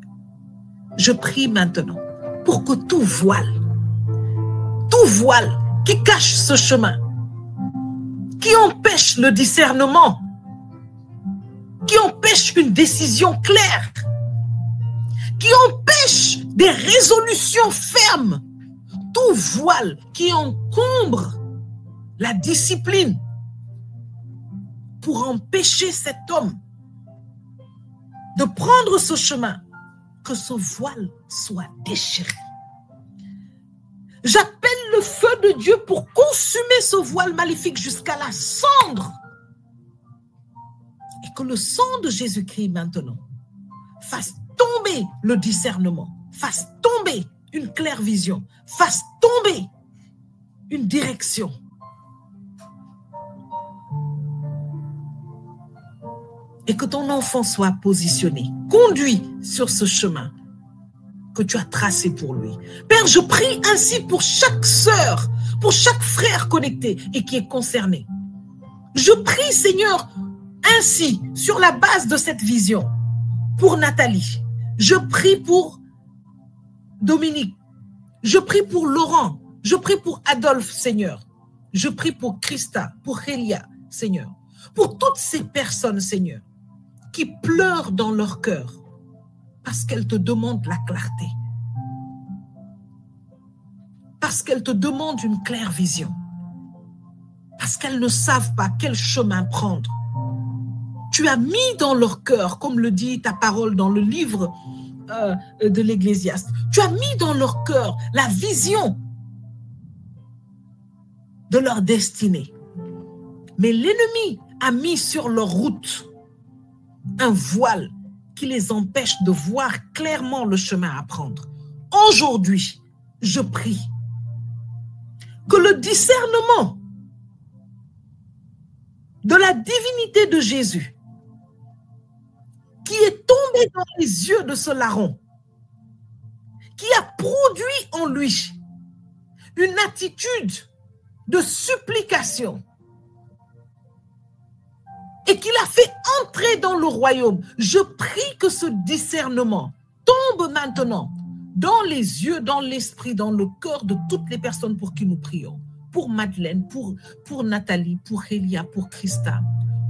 Je prie maintenant pour que tout voile qui cache ce chemin, qui empêche le discernement, qui empêche une décision claire, qui empêche des résolutions fermes, tout voile qui encombre la discipline pour empêcher cet homme de prendre ce chemin, que ce voile soit déchiré. J'appelle le feu de Dieu pour consumer ce voile maléfique jusqu'à la cendre. Et que le sang de Jésus-Christ maintenant fasse tomber le discernement, fasse tomber une claire vision, fasse tomber une direction. Et que ton enfant soit positionné, conduit sur ce chemin que tu as tracé pour lui. Père, je prie ainsi pour chaque sœur, pour chaque frère connecté et qui est concerné. Je prie, Seigneur, ainsi, sur la base de cette vision, pour Nathalie. Je prie pour Dominique. Je prie pour Laurent. Je prie pour Adolphe, Seigneur. Je prie pour Christa, pour Elia, Seigneur. Pour toutes ces personnes, Seigneur, qui pleurent dans leur cœur parce qu'elles te demandent la clarté, parce qu'elles te demandent une claire vision, parce qu'elles ne savent pas quel chemin prendre. Tu as mis dans leur cœur, comme le dit ta parole dans le livre de l'Ecclésiaste, tu as mis dans leur cœur la vision de leur destinée. Mais l'ennemi a mis sur leur route un voile qui les empêche de voir clairement le chemin à prendre. Aujourd'hui, je prie que le discernement de la divinité de Jésus, qui est tombé dans les yeux de ce larron, qui a produit en lui une attitude de supplication, et qu'il a fait entrer dans le royaume. Je prie que ce discernement tombe maintenant dans les yeux, dans l'esprit, dans le cœur de toutes les personnes pour qui nous prions. Pour Madeleine, pour Nathalie, pour Elia, pour Christa,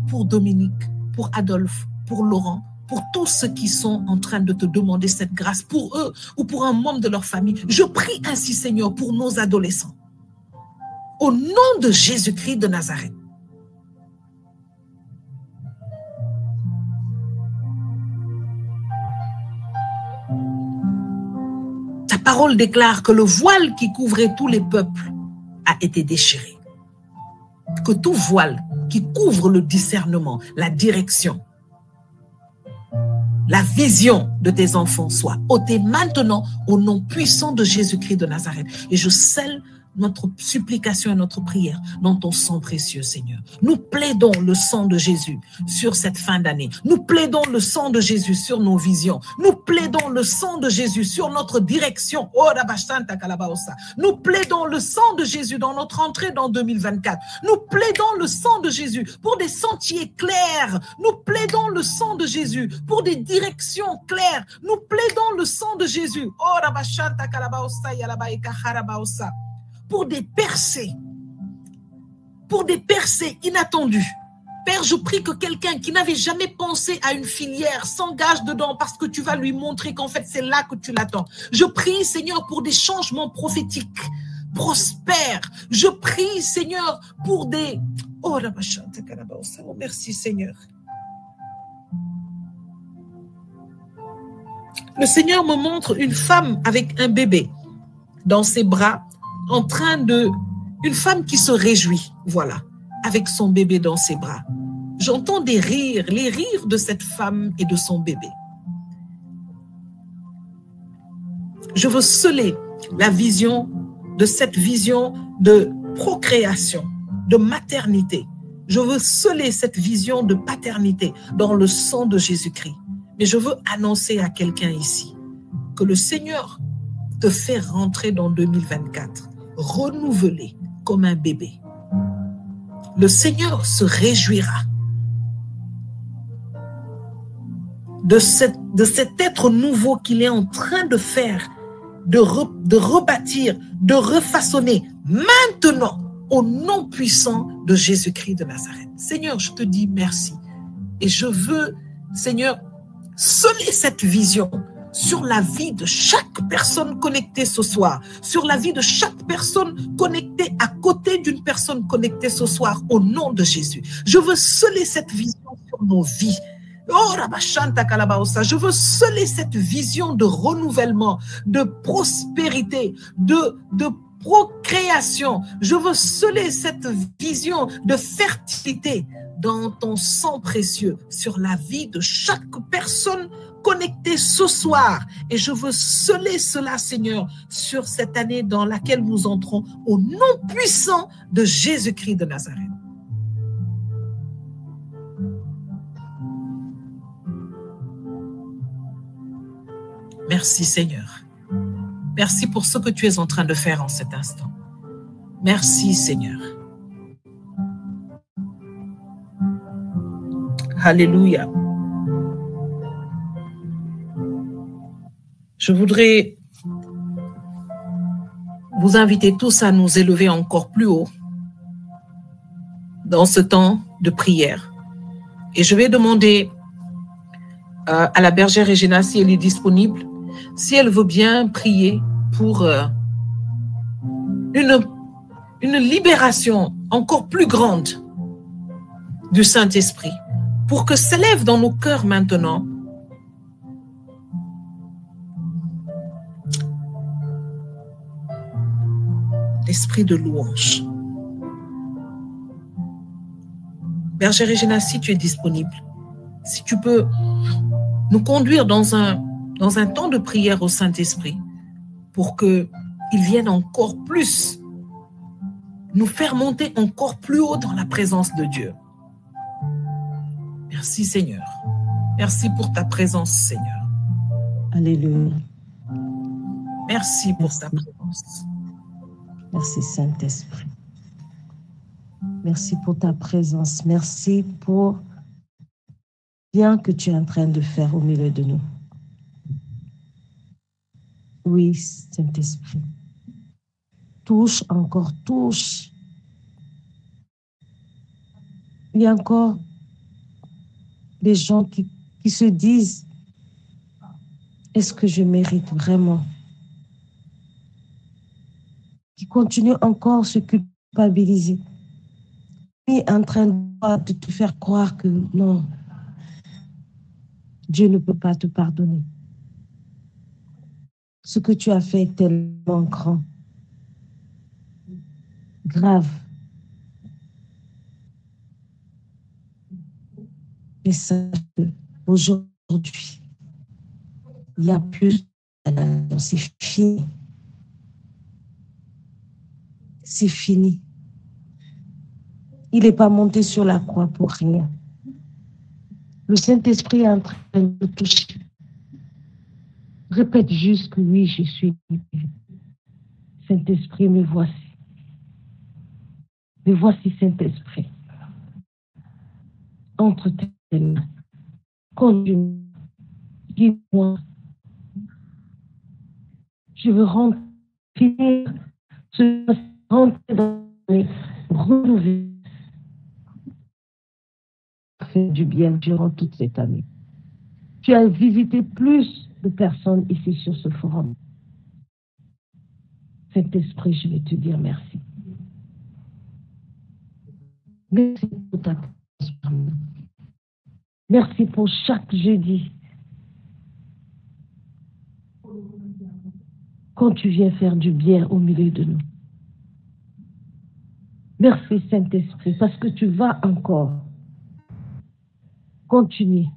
pour Dominique, pour Adolphe, pour Laurent, pour tous ceux qui sont en train de te demander cette grâce, pour eux ou pour un membre de leur famille. Je prie ainsi, Seigneur, pour nos adolescents. Au nom de Jésus-Christ de Nazareth. Ta parole déclare que le voile qui couvrait tous les peuples a été déchiré. Que tout voile qui couvre le discernement, la direction, la vision de tes enfants soit ôtée maintenant au nom puissant de Jésus-Christ de Nazareth. Et je scelle notre supplication et notre prière dans ton sang précieux, Seigneur. Nous plaidons le sang de Jésus sur cette fin d'année. Nous plaidons le sang de Jésus sur nos visions. Nous plaidons le sang de Jésus sur notre direction. Nous plaidons le sang de Jésus dans notre entrée dans 2024. Nous plaidons le sang de Jésus pour des sentiers clairs. Nous plaidons le sang de Jésus pour des directions claires. Nous plaidons le sang de Jésus. Pour des percées inattendues. Père, je prie que quelqu'un qui n'avait jamais pensé à une filière s'engage dedans parce que tu vas lui montrer qu'en fait c'est là que tu l'attends. Je prie, Seigneur, pour des changements prophétiques prospères. Je prie, Seigneur, pour des... Oh, merci, Seigneur. Le Seigneur me montre une femme avec un bébé dans ses bras, en train de... Une femme qui se réjouit, voilà, avec son bébé dans ses bras. J'entends des rires, les rires de cette femme et de son bébé. Je veux sceller la vision de cette vision de procréation, de maternité. Je veux sceller cette vision de paternité dans le sang de Jésus-Christ. Mais je veux annoncer à quelqu'un ici que le Seigneur te fait rentrer dans 2024. Renouvelé comme un bébé. Le Seigneur se réjouira de cet être nouveau qu'il est en train de faire, de rebâtir, de refaçonner maintenant au nom puissant de Jésus-Christ de Nazareth. Seigneur, je te dis merci et je veux, Seigneur, sceller cette vision, sur la vie de chaque personne connectée ce soir, sur la vie de chaque personne connectée à côté d'une personne connectée ce soir, au nom de Jésus. Je veux sceller cette vision sur nos vies. Oh, Rabashanta Kalabaosa, je veux sceller cette vision de renouvellement, de prospérité, de procréation. Je veux sceller cette vision de fertilité dans ton sang précieux sur la vie de chaque personne connectée ce soir. Et je veux sceller cela, Seigneur, sur cette année dans laquelle nous entrons, au nom puissant de Jésus-Christ de Nazareth. Merci, Seigneur. Merci pour ce que tu es en train de faire en cet instant. Merci, Seigneur. Alléluia. Je voudrais vous inviter tous à nous élever encore plus haut dans ce temps de prière. Et je vais demander à la bergère Regina si elle est disponible, si elle veut bien prier pour une libération encore plus grande du Saint-Esprit, pour que s'élève dans nos cœurs maintenant l'esprit de louange. Bergère Regina, si tu es disponible, si tu peux nous conduire dans un temps de prière au Saint-Esprit pour qu'il vienne encore plus nous faire monter encore plus haut dans la présence de Dieu. Merci Seigneur. Merci pour ta présence, Seigneur. Alléluia. Merci pour ta présence. Merci Saint-Esprit. Merci pour ta présence. Merci pour bien que tu es en train de faire au milieu de nous. Oui, Saint-Esprit. Touche encore, touche. Il y a encore des gens qui se disent, est-ce que je mérite vraiment? Qui continuent encore à se culpabiliser. Qui est en train de te faire croire que non, Dieu ne peut pas te pardonner. Ce que tu as fait est tellement grand, grave. Mais sache qu'aujourd'hui, il n'y a plus de c'est fini. C'est fini. Il n'est pas monté sur la croix pour rien. Le Saint-Esprit est en train de toucher. Répète juste que oui, je suis libre. Saint-Esprit, me voici. Me voici, Saint-Esprit. Entre tes mains. Conduis-moi. Guide-moi. Je veux finir rentrer dans les renouveler. Faire du bien durant toute cette année. Tu as visité plus de personnes ici sur ce forum. Saint-Esprit, je vais te dire merci. Merci pour ta présence. Merci pour chaque jeudi. Quand tu viens faire du bien au milieu de nous. Merci Saint-Esprit, parce que tu vas encore continuer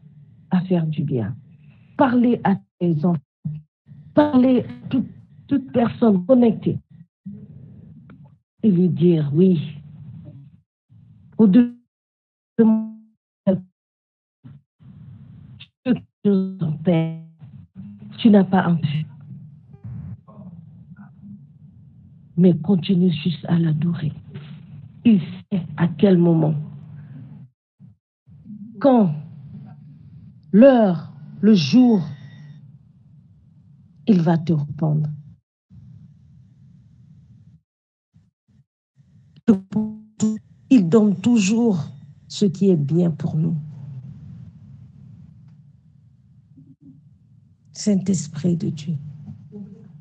à faire du bien. Parler à tes enfants. Parler à toute personne connectée. Et lui dire oui. Au-delà de mon Père, tu n'as pas envie. Mais continue juste à l'adorer. Il sait à quel moment. Quand, l'heure, le jour, il va te répondre. Il donne toujours ce qui est bien pour nous. Saint-Esprit de Dieu,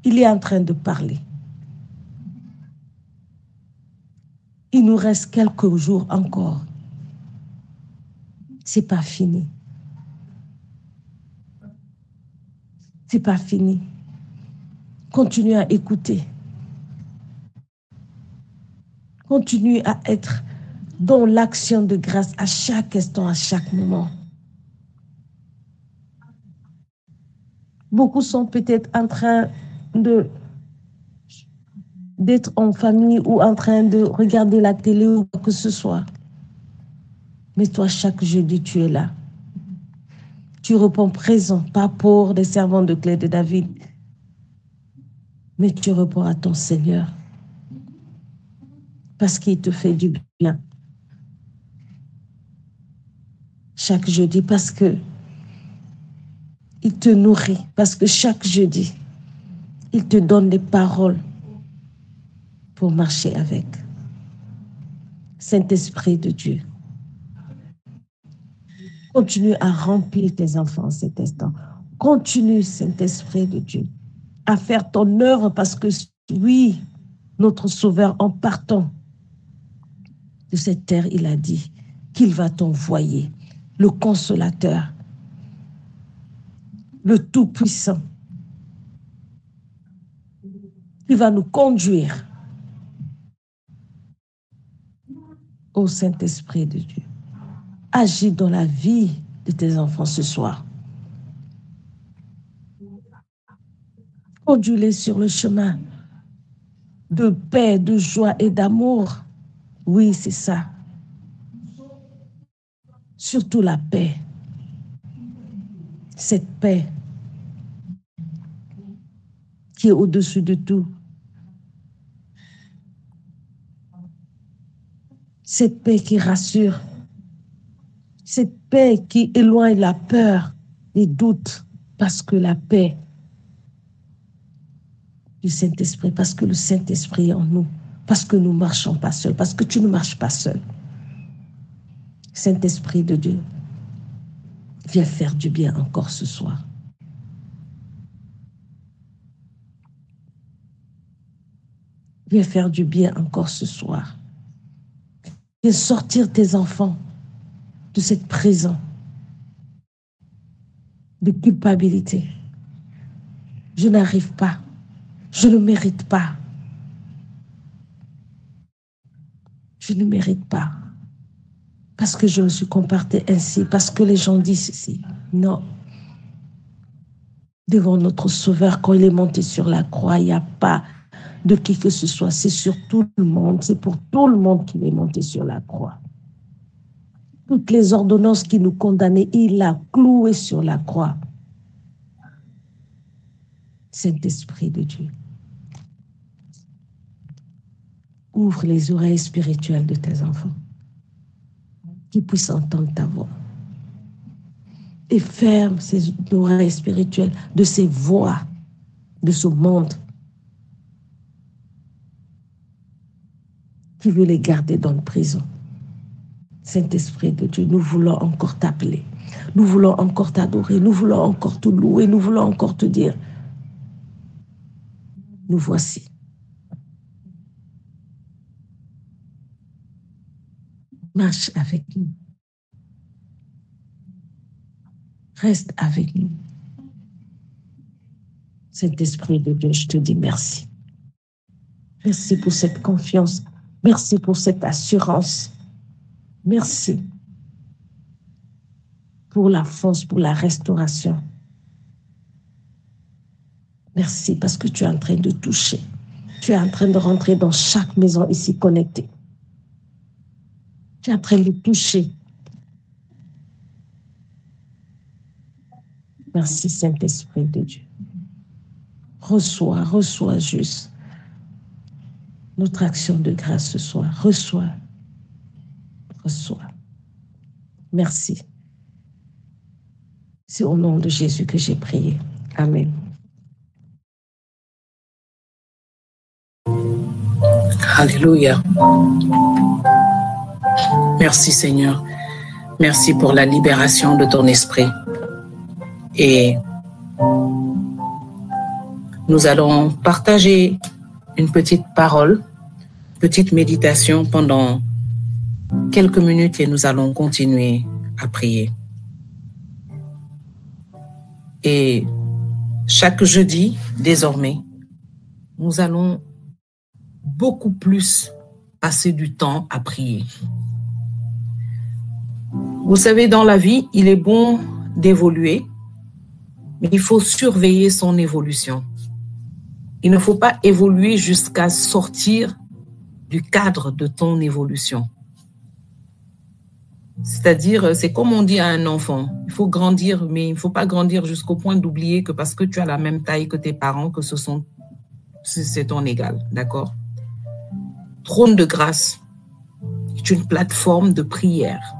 il est en train de parler. Il nous reste quelques jours encore. C'est pas fini. C'est pas fini. Continue à écouter. Continue à être dans l'action de grâce à chaque instant, à chaque moment. Beaucoup sont peut-être en train d'être en famille ou en train de regarder la télé ou quoi que ce soit. Mais toi, chaque jeudi, tu es là. Tu réponds présent, pas pour des servants de clé de David, mais tu réponds à ton Seigneur parce qu'il te fait du bien. Chaque jeudi, parce que il te nourrit, parce que chaque jeudi, il te donne des paroles pour marcher avec. Saint-Esprit de Dieu, continue à remplir tes enfants cet instant. Continue, Saint-Esprit de Dieu, à faire ton œuvre parce que oui, notre Sauveur, en partant de cette terre, il a dit qu'il va t'envoyer le Consolateur, le Tout-Puissant. Il va nous conduire au Saint-Esprit de Dieu. Agis dans la vie de tes enfants ce soir. Conduis-les sur le chemin de paix, de joie et d'amour. Oui, c'est ça. Surtout la paix. Cette paix qui est au-dessus de tout. Cette paix qui rassure. Cette paix qui éloigne la peur, les doutes, parce que la paix du Saint-Esprit, parce que le Saint-Esprit est en nous, parce que nous ne marchons pas seuls, parce que tu ne marches pas seul. Saint-Esprit de Dieu, viens faire du bien encore ce soir. Viens faire du bien encore ce soir. Viens sortir tes enfants de cette prison de culpabilité. Je n'arrive pas. Je ne mérite pas. Je ne mérite pas. Parce que je me suis comportée ainsi, parce que les gens disent ceci. Non. Devant notre Sauveur, quand il est monté sur la croix, il n'y a pas de qui que ce soit. C'est sur tout le monde. C'est pour tout le monde qu'il est monté sur la croix. Toutes les ordonnances qui nous condamnaient, il a cloué sur la croix. Saint-Esprit de Dieu, ouvre les oreilles spirituelles de tes enfants, qu'ils puissent entendre ta voix. Et ferme ces oreilles spirituelles de ces voix de ce monde qui veut les garder dans la prison. Saint-Esprit de Dieu, nous voulons encore t'appeler. Nous voulons encore t'adorer. Nous voulons encore te louer. Nous voulons encore te dire, nous voici. Marche avec nous. Reste avec nous. Saint-Esprit de Dieu, je te dis merci. Merci pour cette confiance. Merci pour cette assurance. Merci pour la force, pour la restauration. Merci parce que tu es en train de toucher. Tu es en train de rentrer dans chaque maison ici connectée. Tu es en train de toucher. Merci Saint-Esprit de Dieu. Reçois juste notre action de grâce ce soir. Reçois. Merci. C'est au nom de Jésus que j'ai prié. Amen. Alléluia. Merci Seigneur. Merci pour la libération de ton esprit. Et Nous allons partager une petite parole, petite méditation pendant quelques minutes et nous allons continuer à prier. Et chaque jeudi, désormais, nous allons beaucoup plus passer du temps à prier. Vous savez, dans la vie, il est bon d'évoluer, mais il faut surveiller son évolution. Il ne faut pas évoluer jusqu'à sortir du cadre de ton évolution. C'est-à-dire, c'est comme on dit à un enfant, il faut grandir, mais il ne faut pas grandir jusqu'au point d'oublier que parce que tu as la même taille que tes parents, que c'est ton égal, d'accord? Trône de grâce est une plateforme de prière,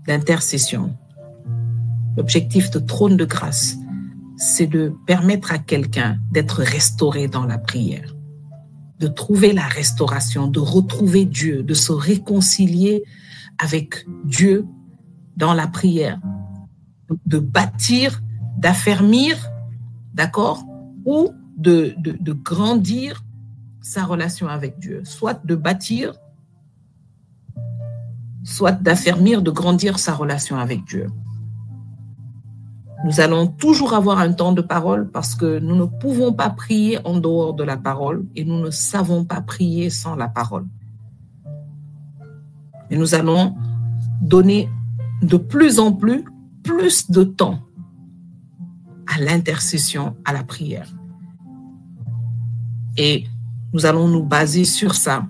d'intercession. L'objectif de trône de grâce, c'est de permettre à quelqu'un d'être restauré dans la prière, de trouver la restauration, de retrouver Dieu, de se réconcilier avec Dieu dans la prière, de bâtir, d'affermir, d'accord, ou de grandir sa relation avec Dieu, soit de bâtir, soit d'affermir, de grandir sa relation avec Dieu. Nous allons toujours avoir un temps de parole parce que nous ne pouvons pas prier en dehors de la parole et nous ne savons pas prier sans la parole. Et nous allons donner de plus en plus de temps à l'intercession, à la prière. Et nous allons nous baser sur ça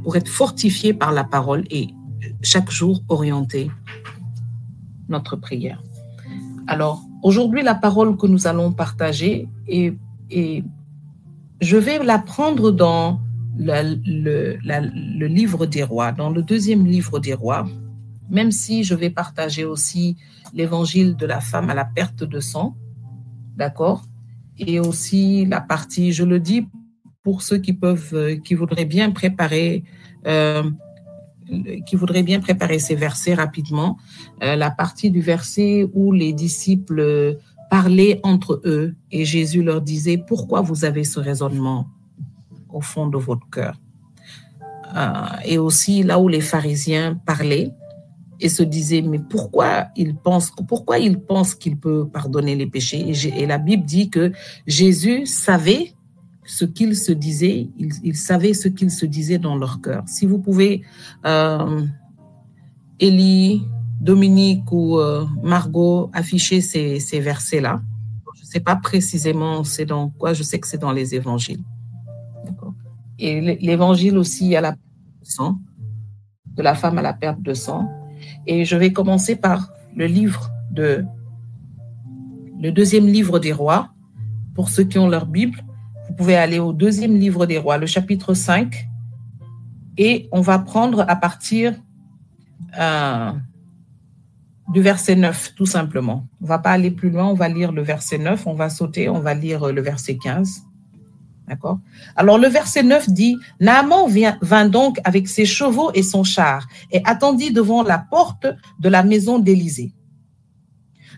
pour être fortifiés par la parole et chaque jour orienter notre prière. Alors, aujourd'hui, la parole que nous allons partager, et je vais la prendre dans le livre des rois, dans le 2e livre des rois, même si je vais partager aussi l'évangile de la femme à la perte de sang, d'accord? Et aussi la partie, je le dis pour ceux qui voudraient bien préparer ces versets rapidement, la partie du verset où les disciples parlaient entre eux et Jésus leur disait « Pourquoi vous avez ce raisonnement au fond de votre cœur ?» Et aussi là où les pharisiens parlaient et se disaient « Mais pourquoi il pense qu'il peut pardonner les péchés ?» Et la Bible dit que Jésus savait ce qu'ils se disaient, il savait ce qu'ils se disaient dans leur cœur. Si vous pouvez, Élie, Dominique ou Margot, afficher ces versets-là. Je ne sais pas précisément c'est dans quoi, je sais que c'est dans les évangiles. Et l'évangile aussi à la perte de sang, de la femme à la perte de sang. Et je vais commencer par le 2e livre des rois, pour ceux qui ont leur Bible. Vous pouvez aller au 2e livre des rois, le chapitre 5, et on va prendre à partir du verset 9, tout simplement. On ne va pas aller plus loin, on va lire le verset 9, on va sauter, on va lire le verset 15. D'accord? Alors, le verset 9 dit, « Naaman vint donc avec ses chevaux et son char et attendit devant la porte de la maison d'Élisée.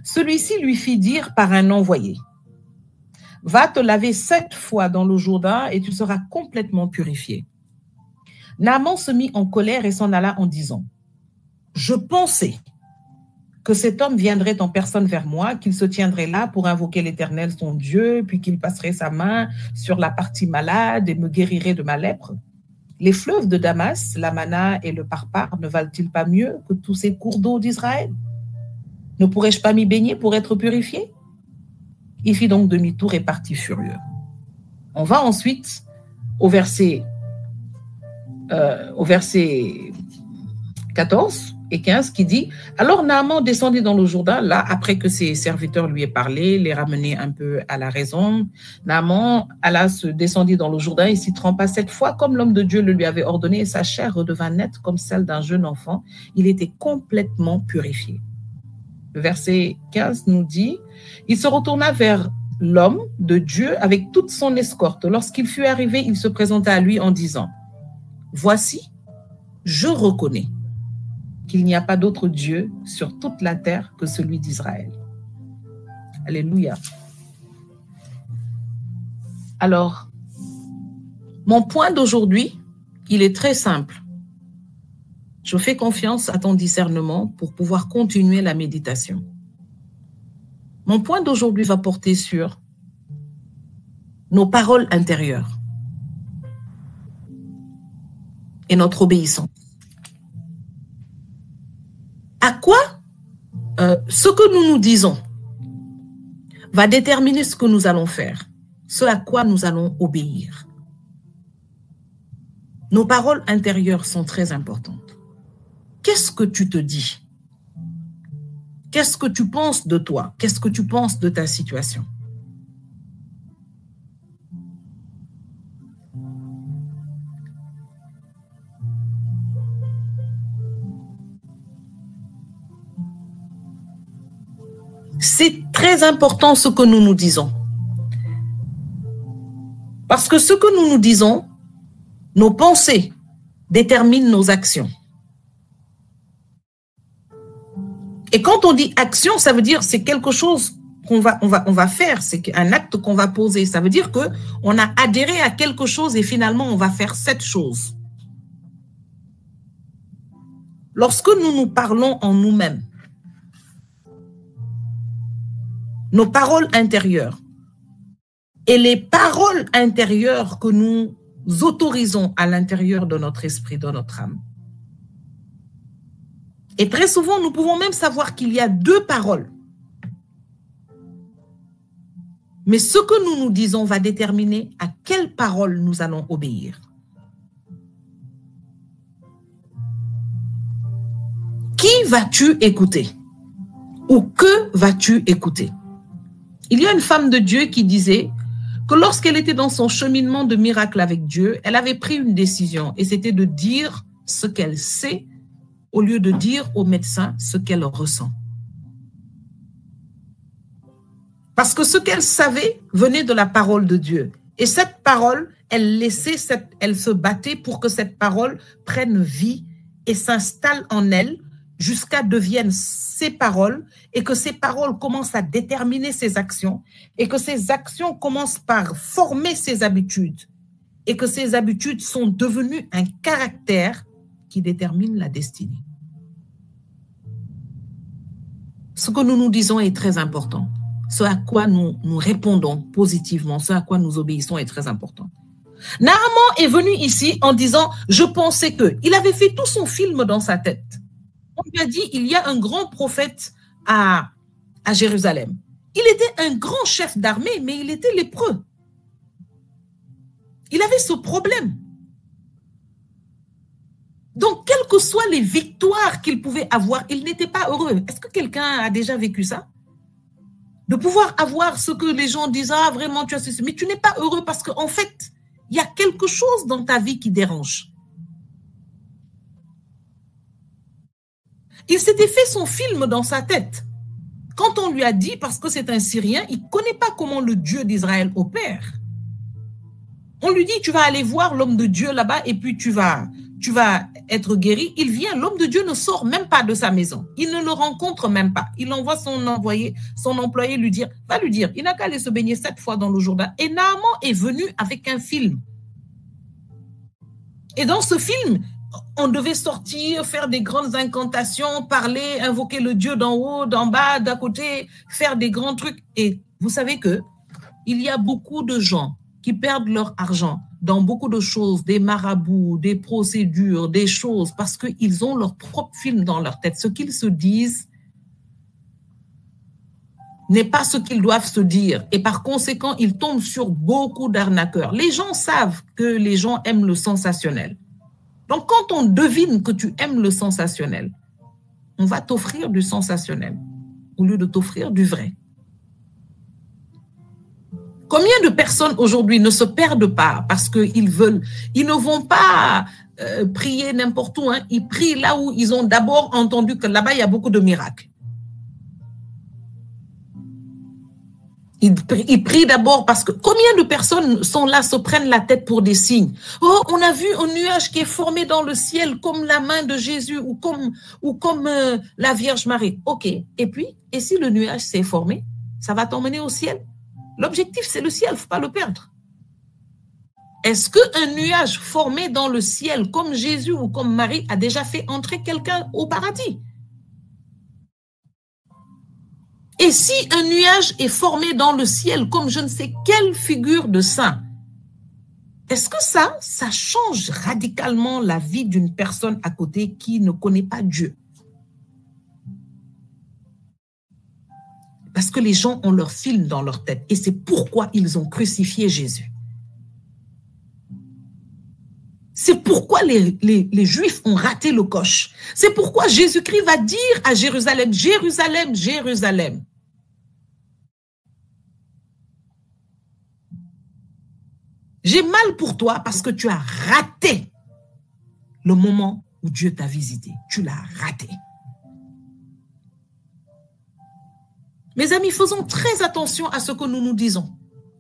Celui-ci lui fit dire par un envoyé, « Va te laver 7 fois dans l'eau Jourdain et tu seras complètement purifié. » Naaman se mit en colère et s'en alla en disant, « Je pensais que cet homme viendrait en personne vers moi, qu'il se tiendrait là pour invoquer l'Éternel son Dieu, puis qu'il passerait sa main sur la partie malade et me guérirait de ma lèpre. Les fleuves de Damas, l'Amana et le Parpar ne valent-ils pas mieux que tous ces cours d'eau d'Israël? Ne pourrais-je pas m'y baigner pour être purifié? » Il fit donc demi-tour et partit furieux. On va ensuite au verset 14 et 15 qui dit « Alors Naaman descendit dans le Jourdain, là, après que ses serviteurs lui aient parlé, les ramener un peu à la raison. Naaman descendit dans le Jourdain et s'y trempa 7 fois comme l'homme de Dieu le lui avait ordonné et sa chair redevint nette comme celle d'un jeune enfant. Il était complètement purifié. » Le verset 15 nous dit « Il se retourna vers l'homme de Dieu avec toute son escorte. Lorsqu'il fut arrivé, il se présenta à lui en disant « Voici, je reconnais qu'il n'y a pas d'autre Dieu sur toute la terre que celui d'Israël. » Alléluia. Alors, mon point d'aujourd'hui, il est très simple. Je fais confiance à ton discernement pour pouvoir continuer la méditation. Mon point d'aujourd'hui va porter sur nos paroles intérieures et notre obéissance. À quoi ce que nous nous disons va déterminer ce que nous allons faire, ce à quoi nous allons obéir. Nos paroles intérieures sont très importantes. Qu'est-ce que tu te dis? Qu'est-ce que tu penses de toi? Qu'est-ce que tu penses de ta situation? C'est très important ce que nous nous disons. Parce que ce que nous nous disons, nos pensées déterminent nos actions. Et quand on dit action, ça veut dire c'est quelque chose qu'on va faire, c'est un acte qu'on va poser. Ça veut dire qu'on a adhéré à quelque chose et finalement on va faire cette chose. Lorsque nous nous parlons en nous-mêmes, nos paroles intérieures et les paroles intérieures que nous autorisons à l'intérieur de notre esprit, de notre âme. Et très souvent, nous pouvons même savoir qu'il y a deux paroles. Mais ce que nous nous disons va déterminer à quelle parole nous allons obéir. Qui vas-tu écouter? Ou que vas-tu écouter? Il y a une femme de Dieu qui disait que lorsqu'elle était dans son cheminement de miracle avec Dieu, elle avait pris une décision et c'était de dire ce qu'elle sait au lieu de dire au médecin ce qu'elle ressent. Parce que ce qu'elle savait venait de la parole de Dieu. Et cette parole, elle se battait pour que cette parole prenne vie et s'installe en elle jusqu'à deviennent ses paroles et que ces paroles commencent à déterminer ses actions et que ces actions commencent par former ses habitudes et que ces habitudes sont devenues un caractère qui détermine la destinée. Ce que nous nous disons est très important. Ce à quoi nous répondons positivement, ce à quoi nous obéissons est très important. Naaman est venu ici en disant « je pensais que ». Il avait fait tout son film dans sa tête. On lui a dit, il y a un grand prophète à Jérusalem. Il était un grand chef d'armée, mais il était lépreux. Il avait ce problème. Donc, quelles que soient les victoires qu'il pouvait avoir, il n'était pas heureux. Est-ce que quelqu'un a déjà vécu ça? De pouvoir avoir ce que les gens disent, ah, vraiment, tu as ceci. Mais tu n'es pas heureux parce qu'en fait, il y a quelque chose dans ta vie qui dérange. Il s'était fait son film dans sa tête. Quand on lui a dit, parce que c'est un Syrien, il ne connaît pas comment le Dieu d'Israël opère. On lui dit, tu vas aller voir l'homme de Dieu là-bas et puis tu vas être guéri. Il vient, l'homme de Dieu ne sort même pas de sa maison. Il ne le rencontre même pas. Il envoie son employé lui dire, va lui dire, il n'a qu'à aller se baigner 7 fois dans le Jourdain. Et Naaman est venu avec un film. Et dans ce film, on devait sortir, faire des grandes incantations, parler, invoquer le Dieu d'en haut, d'en bas, d'à côté, faire des grands trucs. Et vous savez que il y a beaucoup de gens qui perdent leur argent dans beaucoup de choses, des marabouts, des procédures, des choses, parce qu'ils ont leur propre film dans leur tête. Ce qu'ils se disent n'est pas ce qu'ils doivent se dire. Et par conséquent, ils tombent sur beaucoup d'arnaqueurs. Les gens savent que les gens aiment le sensationnel. Donc, quand on devine que tu aimes le sensationnel, on va t'offrir du sensationnel au lieu de t'offrir du vrai. Combien de personnes aujourd'hui ne se perdent pas parce qu'ils ne vont pas prier n'importe où, hein. Ils prient là où ils ont d'abord entendu que là-bas, il y a beaucoup de miracles. Ils prient d'abord parce que combien de personnes sont là, se prennent la tête pour des signes? Oh, on a vu un nuage qui est formé dans le ciel comme la main de Jésus ou comme la Vierge Marie. Ok, et puis, et si le nuage s'est formé, ça va t'emmener au ciel? L'objectif, c'est le ciel, il ne faut pas le perdre. Est-ce qu'un nuage formé dans le ciel, comme Jésus ou comme Marie, a déjà fait entrer quelqu'un au paradis? Et si un nuage est formé dans le ciel, comme je ne sais quelle figure de saint, est-ce que ça change radicalement la vie d'une personne à côté qui ne connaît pas Dieu? Parce que les gens ont leur film dans leur tête et c'est pourquoi ils ont crucifié Jésus. C'est pourquoi les Juifs ont raté le coche. C'est pourquoi Jésus-Christ va dire à Jérusalem, Jérusalem, Jérusalem. J'ai mal pour toi parce que tu as raté le moment où Dieu t'a visité. Tu l'as raté. Mes amis, faisons très attention à ce que nous nous disons,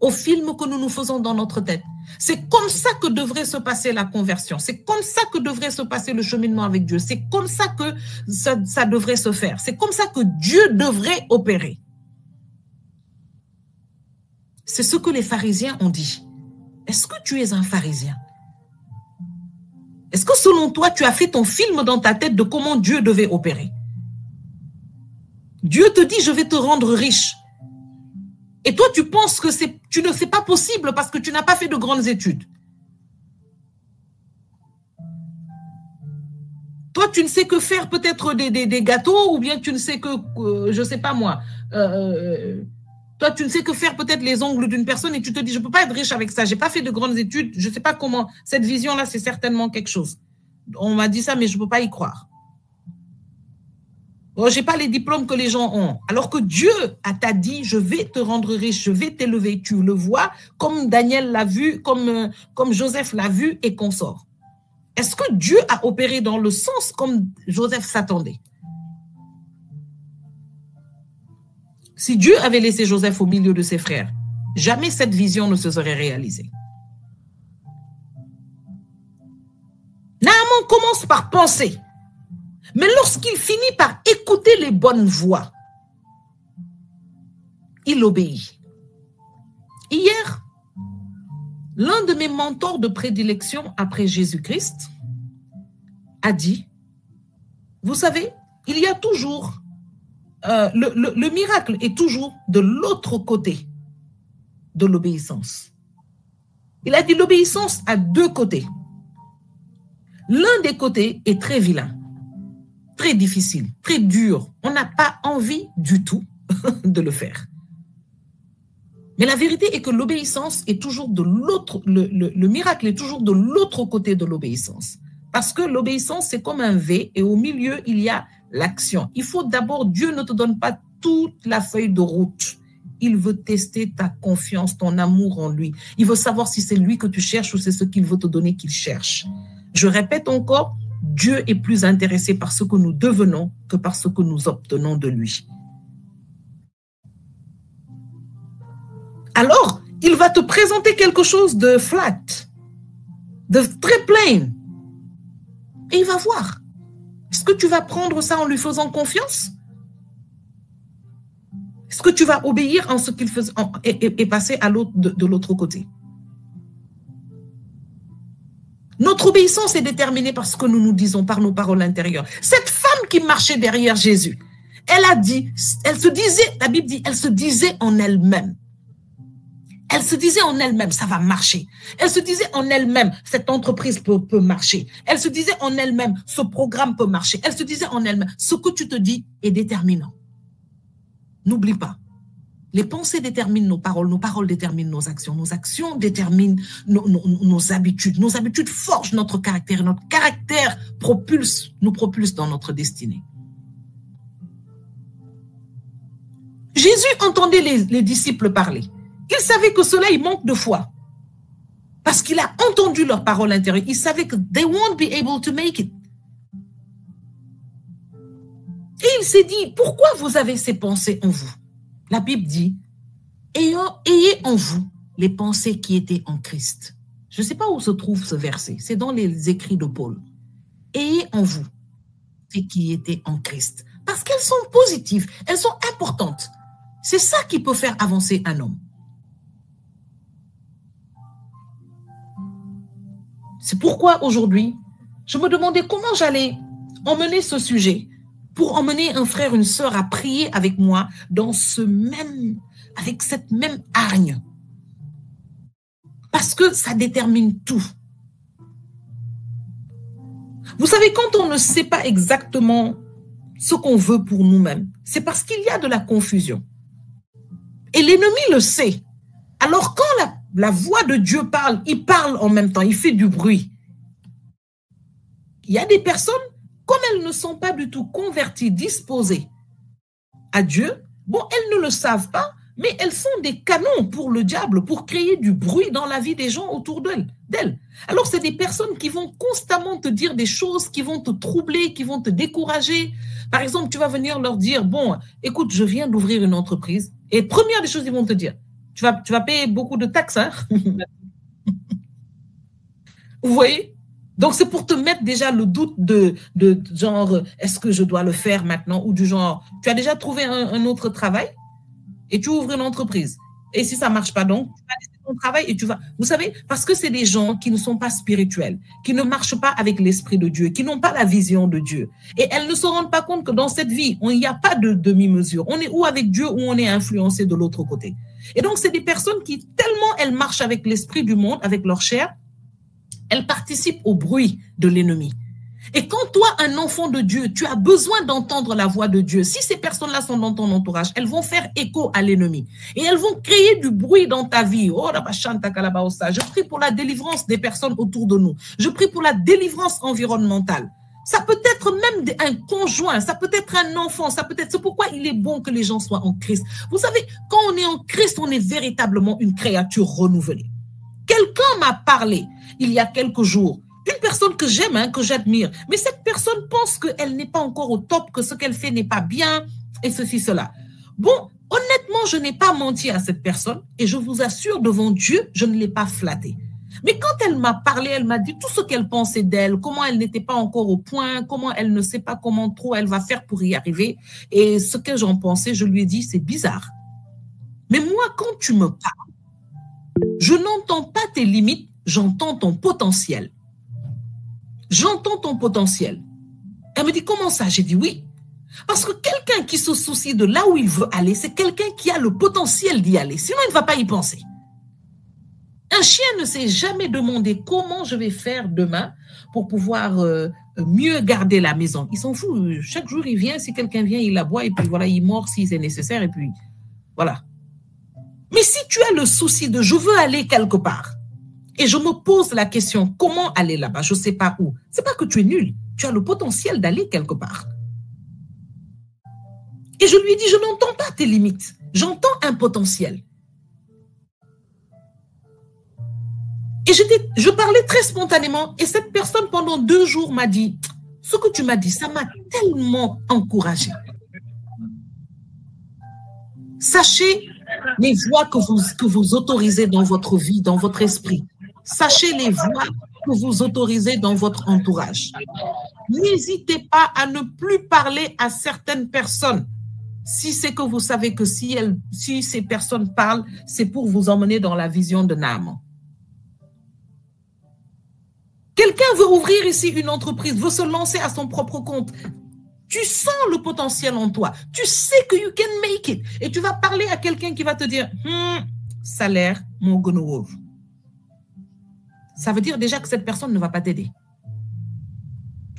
aux films que nous nous faisons dans notre tête. C'est comme ça que devrait se passer la conversion. C'est comme ça que devrait se passer le cheminement avec Dieu. C'est comme ça que ça devrait se faire. C'est comme ça que Dieu devrait opérer. C'est ce que les pharisiens ont dit. Est-ce que tu es un pharisien? Est-ce que selon toi, tu as fait ton film dans ta tête de comment Dieu devait opérer? Dieu te dit, je vais te rendre riche. Et toi, tu penses que tu ne sais pas possible parce que tu n'as pas fait de grandes études. Toi, tu ne sais que faire peut-être des gâteaux ou bien tu ne sais que, je ne sais pas moi, toi, tu ne sais que faire peut-être les ongles d'une personne et tu te dis, je ne peux pas être riche avec ça, je n'ai pas fait de grandes études, je ne sais pas comment. Cette vision-là, c'est certainement quelque chose. On m'a dit ça, mais je ne peux pas y croire. Oh, je n'ai pas les diplômes que les gens ont. Alors que Dieu t'a dit, je vais te rendre riche, je vais t'élever. Tu le vois, comme Daniel l'a vu, comme Joseph l'a vu et consort. Est-ce que Dieu a opéré dans le sens comme Joseph s'attendait? Si Dieu avait laissé Joseph au milieu de ses frères, jamais cette vision ne se serait réalisée. Naaman commence par penser. Mais lorsqu'il finit par écouter les bonnes voix, il obéit. Hier, l'un de mes mentors de prédilection après Jésus-Christ a dit, vous savez, il y a toujours, le miracle est toujours de l'autre côté de l'obéissance. Il a dit l'obéissance a deux côtés. L'un des côtés est très vilain. Très difficile, très dur. On n'a pas envie du tout de le faire. Mais la vérité est que l'obéissance est toujours de l'autre, le miracle est toujours de l'autre côté de l'obéissance. Parce que l'obéissance, c'est comme un V et au milieu, il y a l'action. Il faut d'abord, Dieu ne te donne pas toute la feuille de route. Il veut tester ta confiance, ton amour en lui. Il veut savoir si c'est lui que tu cherches ou c'est ce qu'il veut te donner qu'il cherche. Je répète encore, Dieu est plus intéressé par ce que nous devenons que par ce que nous obtenons de lui. Alors, il va te présenter quelque chose de flat, de très plain. Et il va voir. Est-ce que tu vas prendre ça en lui faisant confiance? Est-ce que tu vas obéir en ce qu'il faisait et passer à l'autre de l'autre côté? Notre obéissance est déterminée par ce que nous nous disons, par nos paroles intérieures. Cette femme qui marchait derrière Jésus, elle a dit, elle se disait, la Bible dit, elle se disait en elle-même. Elle se disait en elle-même, ça va marcher. Elle se disait en elle-même, cette entreprise peut marcher. Elle se disait en elle-même, ce programme peut marcher. Elle se disait en elle-même, ce que tu te dis est déterminant. N'oublie pas. Les pensées déterminent nos paroles déterminent nos actions déterminent nos habitudes. Nos habitudes forgent notre caractère. Notre caractère nous propulse dans notre destinée. Jésus entendait les disciples parler. Il savait que cela, il manque de foi. Parce qu'il a entendu leurs paroles intérieures. Il savait que they won't be able to make it. Et il s'est dit, pourquoi vous avez ces pensées en vous? La Bible dit, ayez en vous les pensées qui étaient en Christ. Je ne sais pas où se trouve ce verset. C'est dans les écrits de Paul. Ayez en vous ce qui étaient en Christ. Parce qu'elles sont positives, elles sont importantes. C'est ça qui peut faire avancer un homme. C'est pourquoi aujourd'hui, je me demandais comment j'allais emmener ce sujet pour emmener un frère, une sœur à prier avec moi dans avec cette même hargne. Parce que ça détermine tout. Vous savez, quand on ne sait pas exactement ce qu'on veut pour nous-mêmes, c'est parce qu'il y a de la confusion. Et l'ennemi le sait. Alors quand la voix de Dieu parle, il parle en même temps, il fait du bruit. Il y a des personnes, comme elles ne sont pas du tout converties, disposées à Dieu, bon, elles ne le savent pas, mais elles sont des canons pour le diable, pour créer du bruit dans la vie des gens autour d'elles. Alors, c'est des personnes qui vont constamment te dire des choses qui vont te troubler, qui vont te décourager. Par exemple, tu vas venir leur dire, bon, écoute, je viens d'ouvrir une entreprise. Et première des choses, ils vont te dire, tu vas payer beaucoup de taxes, hein? Vous voyez? Donc, c'est pour te mettre déjà le doute de genre, est-ce que je dois le faire maintenant? Ou du genre, tu as déjà trouvé un autre travail et tu ouvres une entreprise. Et si ça ne marche pas, donc, tu vas laisser ton travail et tu vas... Vous savez, parce que c'est des gens qui ne sont pas spirituels, qui ne marchent pas avec l'Esprit de Dieu, qui n'ont pas la vision de Dieu. Et elles ne se rendent pas compte que dans cette vie, il n'y a pas de demi-mesure. On est ou avec Dieu ou on est influencé de l'autre côté. Et donc, c'est des personnes qui, tellement elles marchent avec l'esprit du monde, avec leur chair, elles participent au bruit de l'ennemi. Et quand toi, un enfant de Dieu, tu as besoin d'entendre la voix de Dieu, si ces personnes-là sont dans ton entourage, elles vont faire écho à l'ennemi. Et elles vont créer du bruit dans ta vie. Oh, je prie pour la délivrance des personnes autour de nous. Je prie pour la délivrance environnementale. Ça peut être même un conjoint, ça peut être un enfant, ça peut être... C'est pourquoi il est bon que les gens soient en Christ. Vous savez, quand on est en Christ, on est véritablement une créature renouvelée. Quelqu'un m'a parlé il y a quelques jours, une personne que j'aime, hein, que j'admire, mais cette personne pense qu'elle n'est pas encore au top, que ce qu'elle fait n'est pas bien, et ceci, cela. Bon, honnêtement, je n'ai pas menti à cette personne, et je vous assure, devant Dieu, je ne l'ai pas flattée. Mais quand elle m'a parlé, elle m'a dit tout ce qu'elle pensait d'elle, comment elle n'était pas encore au point, comment elle ne sait pas comment trop elle va faire pour y arriver, et ce que j'en pensais, je lui ai dit, c'est bizarre. Mais moi, quand tu me parles, je n'entends pas tes limites, j'entends ton potentiel. J'entends ton potentiel. Elle me dit, comment ça? J'ai dit oui. Parce que quelqu'un qui se soucie de là où il veut aller, c'est quelqu'un qui a le potentiel d'y aller. Sinon, il ne va pas y penser. Un chien ne s'est jamais demandé comment je vais faire demain pour pouvoir mieux garder la maison. Il s'en fout. Chaque jour, il vient. Si quelqu'un vient, il aboie et puis voilà, il mord si c'est nécessaire et puis voilà. Mais si tu as le souci de je veux aller quelque part, et je me pose la question, comment aller là-bas? Je ne sais pas où. Ce n'est pas que tu es nul. Tu as le potentiel d'aller quelque part. Et je lui ai dit, je n'entends pas tes limites. J'entends un potentiel. Et je parlais très spontanément. Et cette personne, pendant 2 jours, m'a dit, ce que tu m'as dit, ça m'a tellement encouragée. Sachez les voies que vous autorisez dans votre vie, dans votre esprit. Sachez les voies que vous autorisez dans votre entourage. N'hésitez pas à ne plus parler à certaines personnes. Si c'est que vous savez que si ces personnes parlent, c'est pour vous emmener dans la vision de Naaman. Quelqu'un veut ouvrir ici une entreprise, veut se lancer à son propre compte. Tu sens le potentiel en toi. Tu sais que you can make it. Et tu vas parler à quelqu'un qui va te dire, salaire, mon gono. Ça veut dire déjà que cette personne ne va pas t'aider.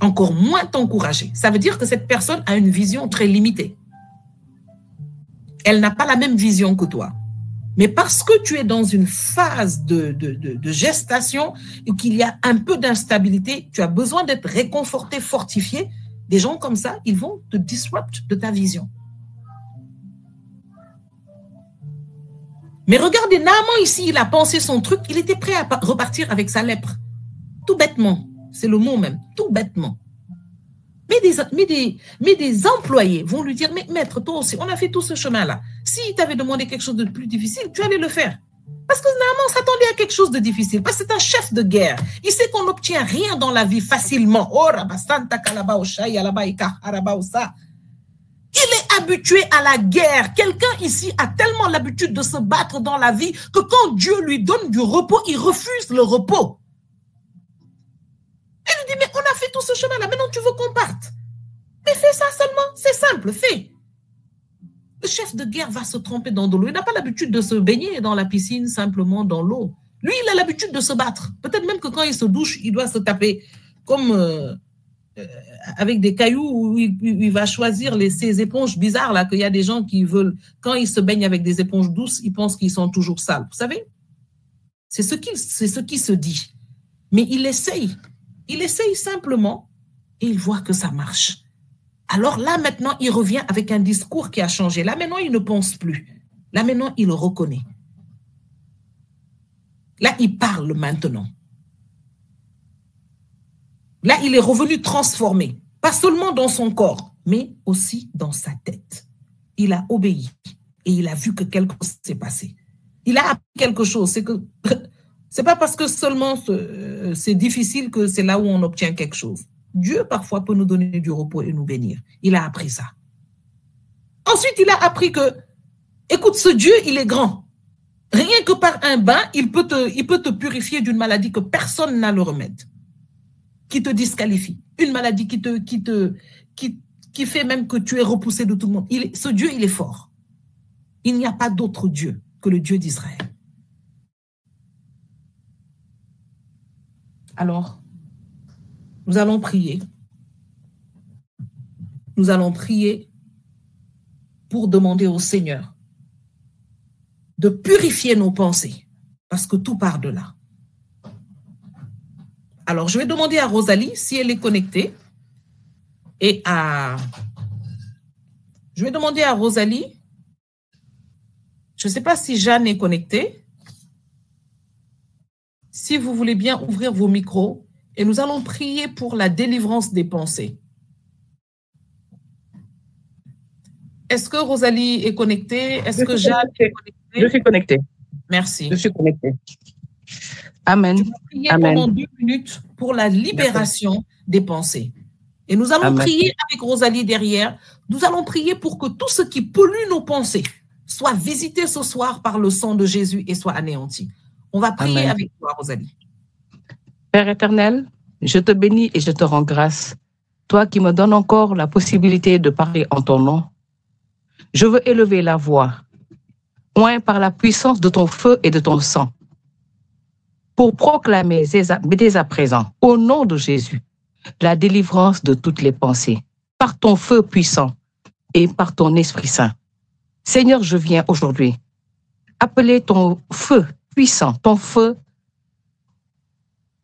Encore moins t'encourager. Ça veut dire que cette personne a une vision très limitée. Elle n'a pas la même vision que toi. Mais parce que tu es dans une phase de gestation et qu'il y a un peu d'instabilité, tu as besoin d'être réconforté, fortifié. Des gens comme ça, ils vont te disrupt de ta vision. Mais regardez, Naaman ici, il a pensé son truc, il était prêt à repartir avec sa lèpre. Tout bêtement, c'est le mot même, tout bêtement. Mais des employés vont lui dire, mais maître, toi aussi, on a fait tout ce chemin-là. S'il t'avait demandé quelque chose de plus difficile, tu allais le faire. Parce que Naaman s'attendait à quelque chose de difficile. Parce que c'est un chef de guerre. Il sait qu'on n'obtient rien dans la vie facilement. Il est habitué à la guerre. Quelqu'un ici a tellement l'habitude de se battre dans la vie que quand Dieu lui donne du repos, il refuse le repos. fait tout ce chemin-là. Maintenant, tu veux qu'on parte. Mais fais ça seulement. C'est simple, fais. Le chef de guerre va se tremper dans de l'eau. Il n'a pas l'habitude de se baigner dans la piscine, simplement dans l'eau. Lui, il a l'habitude de se battre. Peut-être même que quand il se douche, il doit se taper comme avec des cailloux où il va choisir ces éponges bizarres là, qu'il y a des gens qui veulent, quand ils se baignent avec des éponges douces, ils pensent qu'ils sont toujours sales. Vous savez? C'est ce qui se dit. Mais il essaye simplement et il voit que ça marche. Alors là, maintenant, il revient avec un discours qui a changé. Là, maintenant, il ne pense plus. Là, maintenant, il le reconnaît. Là, il parle maintenant. Là, il est revenu transformé. Pas seulement dans son corps, mais aussi dans sa tête. Il a obéi et il a vu que quelque chose s'est passé. Il a appris quelque chose. C'est que c'est pas parce que seulement c'est difficile que c'est là où on obtient quelque chose. Dieu, parfois, peut nous donner du repos et nous bénir. Il a appris ça. Ensuite, il a appris que, écoute, ce Dieu, il est grand. Rien que par un bain, il peut te purifier d'une maladie que personne n'a le remède, qui te disqualifie. Une maladie qui fait même que tu es repoussé de tout le monde. Ce Dieu, il est fort. Il n'y a pas d'autre Dieu que le Dieu d'Israël. Alors, nous allons prier. Nous allons prier pour demander au Seigneur de purifier nos pensées, parce que tout part de là. Alors, je vais demander à Rosalie si elle est connectée et je vais demander à Rosalie, je ne sais pas si Jeanne est connectée, si vous voulez bien ouvrir vos micros et nous allons prier pour la délivrance des pensées. Est-ce que Rosalie est connectée? Est-ce que Jeanne est connectée? Je suis connectée. Merci. Je suis connectée. Amen. Je vais prier Amen. pendant 2 minutes pour la libération des pensées. Et nous allons Amen. prier avec Rosalie derrière. Nous allons prier pour que tout ce qui pollue nos pensées soit visité ce soir par le sang de Jésus et soit anéanti. On va prier Amen. avec toi, Rosalie. Père éternel, je te bénis et je te rends grâce. Toi qui me donnes encore la possibilité de parler en ton nom. Je veux élever la voix, oint par la puissance de ton feu et de ton sang, pour proclamer dès à présent, au nom de Jésus, la délivrance de toutes les pensées, par ton feu puissant et par ton Esprit Saint. Seigneur, je viens aujourd'hui appeler ton feu puissant, ton feu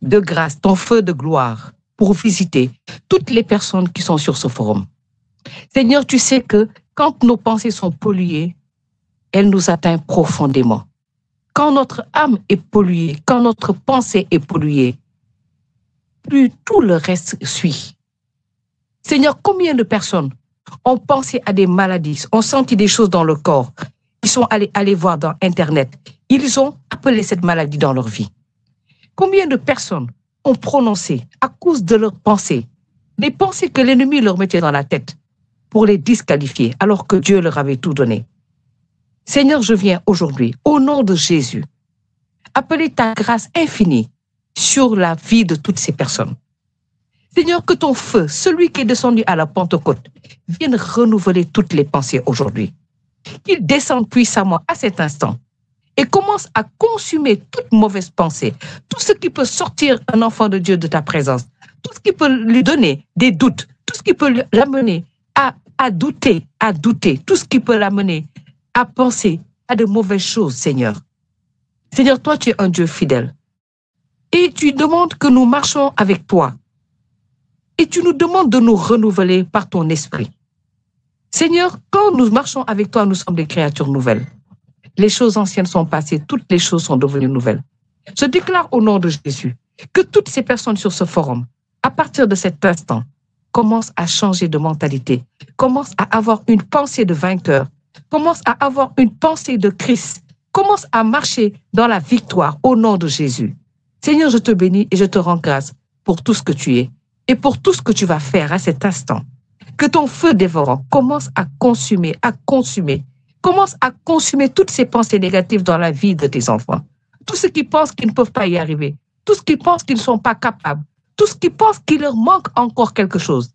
de grâce, ton feu de gloire, pour visiter toutes les personnes qui sont sur ce forum. Seigneur, tu sais que quand nos pensées sont polluées, elles nous atteignent profondément. Quand notre âme est polluée, quand notre pensée est polluée, plus tout le reste suit. Seigneur, combien de personnes ont pensé à des maladies, ont senti des choses dans le corps, ils sont allés voir dans Internet, ils ont appelé cette maladie dans leur vie. Combien de personnes ont prononcé, à cause de leurs pensées, des pensées que l'ennemi leur mettait dans la tête pour les disqualifier, alors que Dieu leur avait tout donné. Seigneur, je viens aujourd'hui, au nom de Jésus, appeler ta grâce infinie sur la vie de toutes ces personnes. Seigneur, que ton feu, celui qui est descendu à la Pentecôte, vienne renouveler toutes les pensées aujourd'hui. Qu'il descende puissamment à cet instant et commence à consumer toute mauvaise pensée, tout ce qui peut sortir un enfant de Dieu de ta présence, tout ce qui peut lui donner des doutes, tout ce qui peut l'amener à douter, tout ce qui peut l'amener à penser à de mauvaises choses, Seigneur. Seigneur, toi, tu es un Dieu fidèle. Et tu demandes que nous marchons avec toi. Et tu nous demandes de nous renouveler par ton esprit. Seigneur, quand nous marchons avec toi, nous sommes des créatures nouvelles. Les choses anciennes sont passées, toutes les choses sont devenues nouvelles. Je déclare au nom de Jésus que toutes ces personnes sur ce forum, à partir de cet instant, commencent à changer de mentalité, commencent à avoir une pensée de vainqueur, commencent à avoir une pensée de Christ, commencent à marcher dans la victoire au nom de Jésus. Seigneur, je te bénis et je te rends grâce pour tout ce que tu es et pour tout ce que tu vas faire à cet instant. Que ton feu dévorant commence à consumer, commence à consumer toutes ces pensées négatives dans la vie de tes enfants. Tous ceux qui pensent qu'ils ne peuvent pas y arriver, tous ceux qui pensent qu'ils ne sont pas capables, tous qui pensent qu'il leur manque encore quelque chose.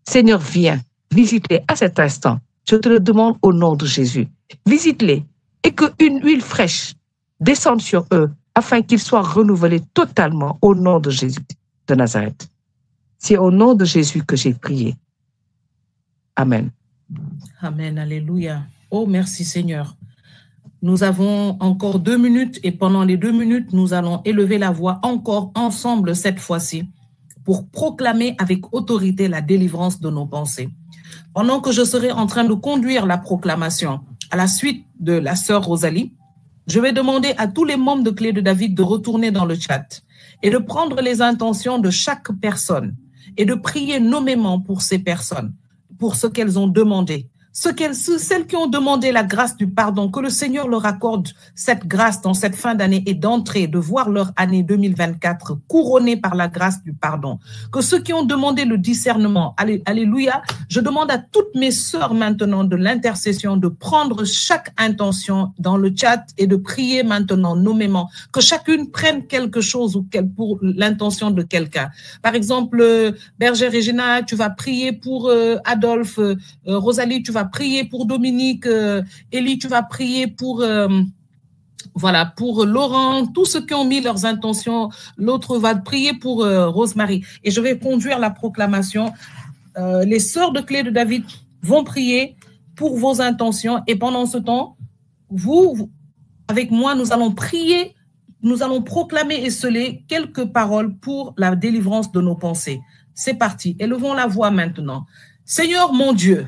Seigneur, viens, visite-les à cet instant. Je te le demande au nom de Jésus. Visite-les et qu'une huile fraîche descende sur eux afin qu'ils soient renouvelés totalement au nom de Jésus de Nazareth. C'est au nom de Jésus que j'ai prié. Amen. Amen, alléluia. Oh, merci Seigneur. Nous avons encore 2 minutes et pendant les 2 minutes, nous allons élever la voix encore ensemble cette fois-ci pour proclamer avec autorité la délivrance de nos pensées. Pendant que je serai en train de conduire la proclamation à la suite de la sœur Rosalie, je vais demander à tous les membres de Clé de David de retourner dans le chat et de prendre les intentions de chaque personne et de prier nommément pour ces personnes, pour ce qu'elles ont demandé. Celles qui ont demandé la grâce du pardon, que le Seigneur leur accorde cette grâce dans cette fin d'année et d'entrer, de voir leur année 2024 couronnée par la grâce du pardon. Que ceux qui ont demandé le discernement, alléluia, je demande à toutes mes sœurs maintenant de l'intercession de prendre chaque intention dans le chat et de prier maintenant nommément, que chacune prenne quelque chose pour l'intention de quelqu'un. Par exemple, Berger Regina, tu vas prier pour Adolphe, Rosalie, tu vas prier pour Dominique, Élie, tu vas prier pour pour Laurent, tous ceux qui ont mis leurs intentions, l'autre va prier pour Rosemary. Et je vais conduire la proclamation. Les sœurs de Clé de David vont prier pour vos intentions et pendant ce temps, vous, avec moi, nous allons prier, nous allons proclamer et sceller quelques paroles pour la délivrance de nos pensées. C'est parti, élevons la voix maintenant. Seigneur mon Dieu,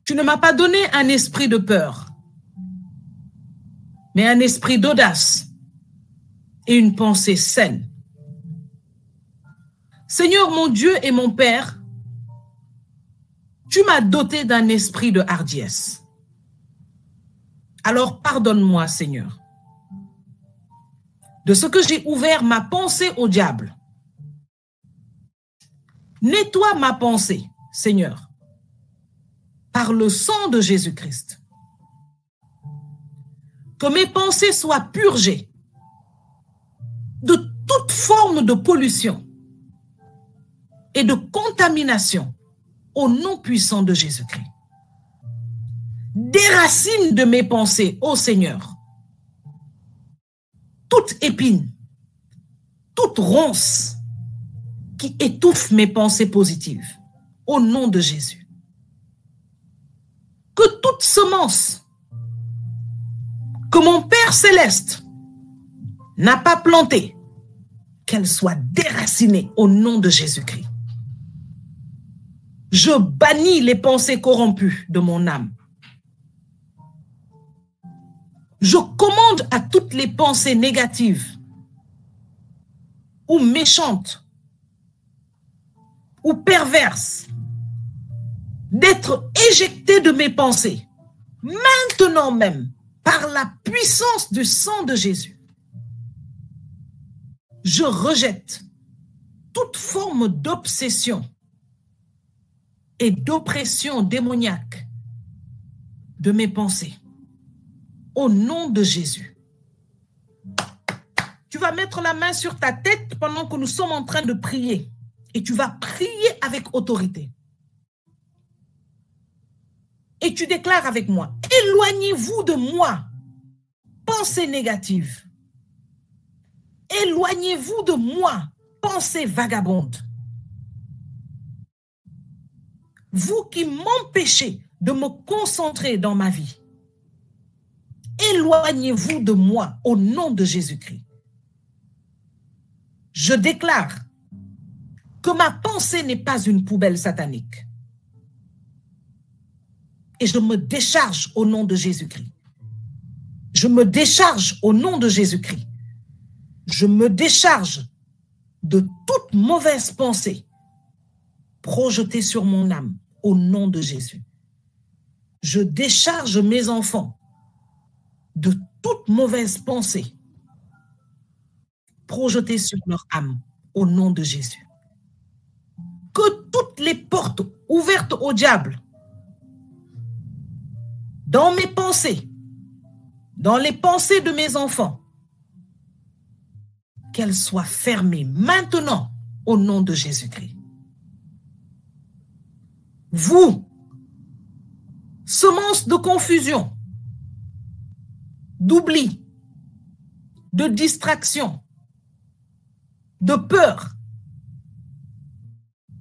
tu ne m'as pas donné un esprit de peur, mais un esprit d'audace et une pensée saine. Seigneur mon Dieu et mon Père, tu m'as doté d'un esprit de hardiesse. Alors pardonne-moi, Seigneur, de ce que j'ai ouvert ma pensée au diable. Nettoie ma pensée, Seigneur, par le sang de Jésus-Christ. Que mes pensées soient purgées de toute forme de pollution et de contamination au nom puissant de Jésus-Christ. Déracine de mes pensées, ô Seigneur, toute épine, toute ronce qui étouffe mes pensées positives, au nom de Jésus. Que toute semence que mon Père céleste n'a pas plantée, qu'elle soit déracinée au nom de Jésus-Christ. Je bannis les pensées corrompues de mon âme. Je commande à toutes les pensées négatives ou méchantes ou perverses d'être éjectées de mes pensées, maintenant même, par la puissance du sang de Jésus. Je rejette toute forme d'obsession et d'oppression démoniaque de mes pensées, au nom de Jésus. Tu vas mettre la main sur ta tête pendant que nous sommes en train de prier et tu vas prier avec autorité. Et tu déclares avec moi, éloignez-vous de moi, pensée négative. Éloignez-vous de moi, pensée vagabonde. Vous qui m'empêchez de me concentrer dans ma vie, éloignez-vous de moi au nom de Jésus-Christ. Je déclare que ma pensée n'est pas une poubelle satanique. Et je me décharge au nom de Jésus-Christ. Je me décharge au nom de Jésus-Christ. Je me décharge de toute mauvaise pensée projetée sur mon âme au nom de Jésus. Je décharge mes enfants de toute mauvaise pensée projetée sur leur âme au nom de Jésus. Que toutes les portes ouvertes au diable dans mes pensées, dans les pensées de mes enfants, qu'elle soit fermée maintenant au nom de Jésus-Christ. Vous, semences de confusion, d'oubli, de distraction, de peur,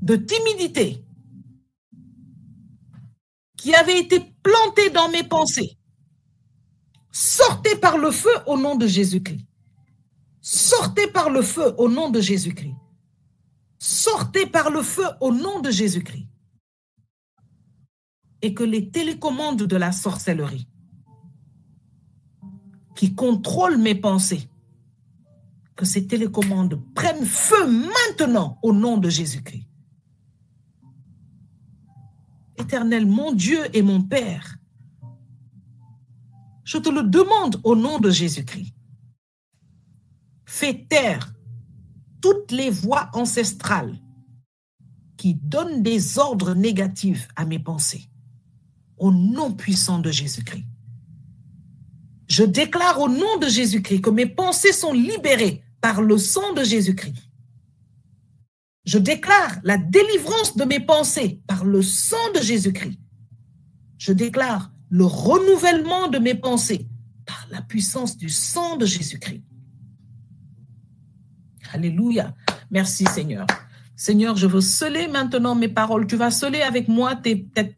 de timidité, qui avait été plantée dans mes pensées, sortez par le feu au nom de Jésus-Christ. Sortez par le feu au nom de Jésus-Christ. Sortez par le feu au nom de Jésus-Christ. Et que les télécommandes de la sorcellerie qui contrôlent mes pensées, que ces télécommandes prennent feu maintenant au nom de Jésus-Christ. Éternel, mon Dieu et mon Père, je te le demande au nom de Jésus-Christ. Fais taire toutes les voix ancestrales qui donnent des ordres négatifs à mes pensées. Au nom puissant de Jésus-Christ. Je déclare au nom de Jésus-Christ que mes pensées sont libérées par le sang de Jésus-Christ. Je déclare la délivrance de mes pensées par le sang de Jésus-Christ. Je déclare le renouvellement de mes pensées par la puissance du sang de Jésus-Christ. Alléluia. Merci Seigneur. Seigneur, je veux sceller maintenant mes paroles. Tu vas sceller avec moi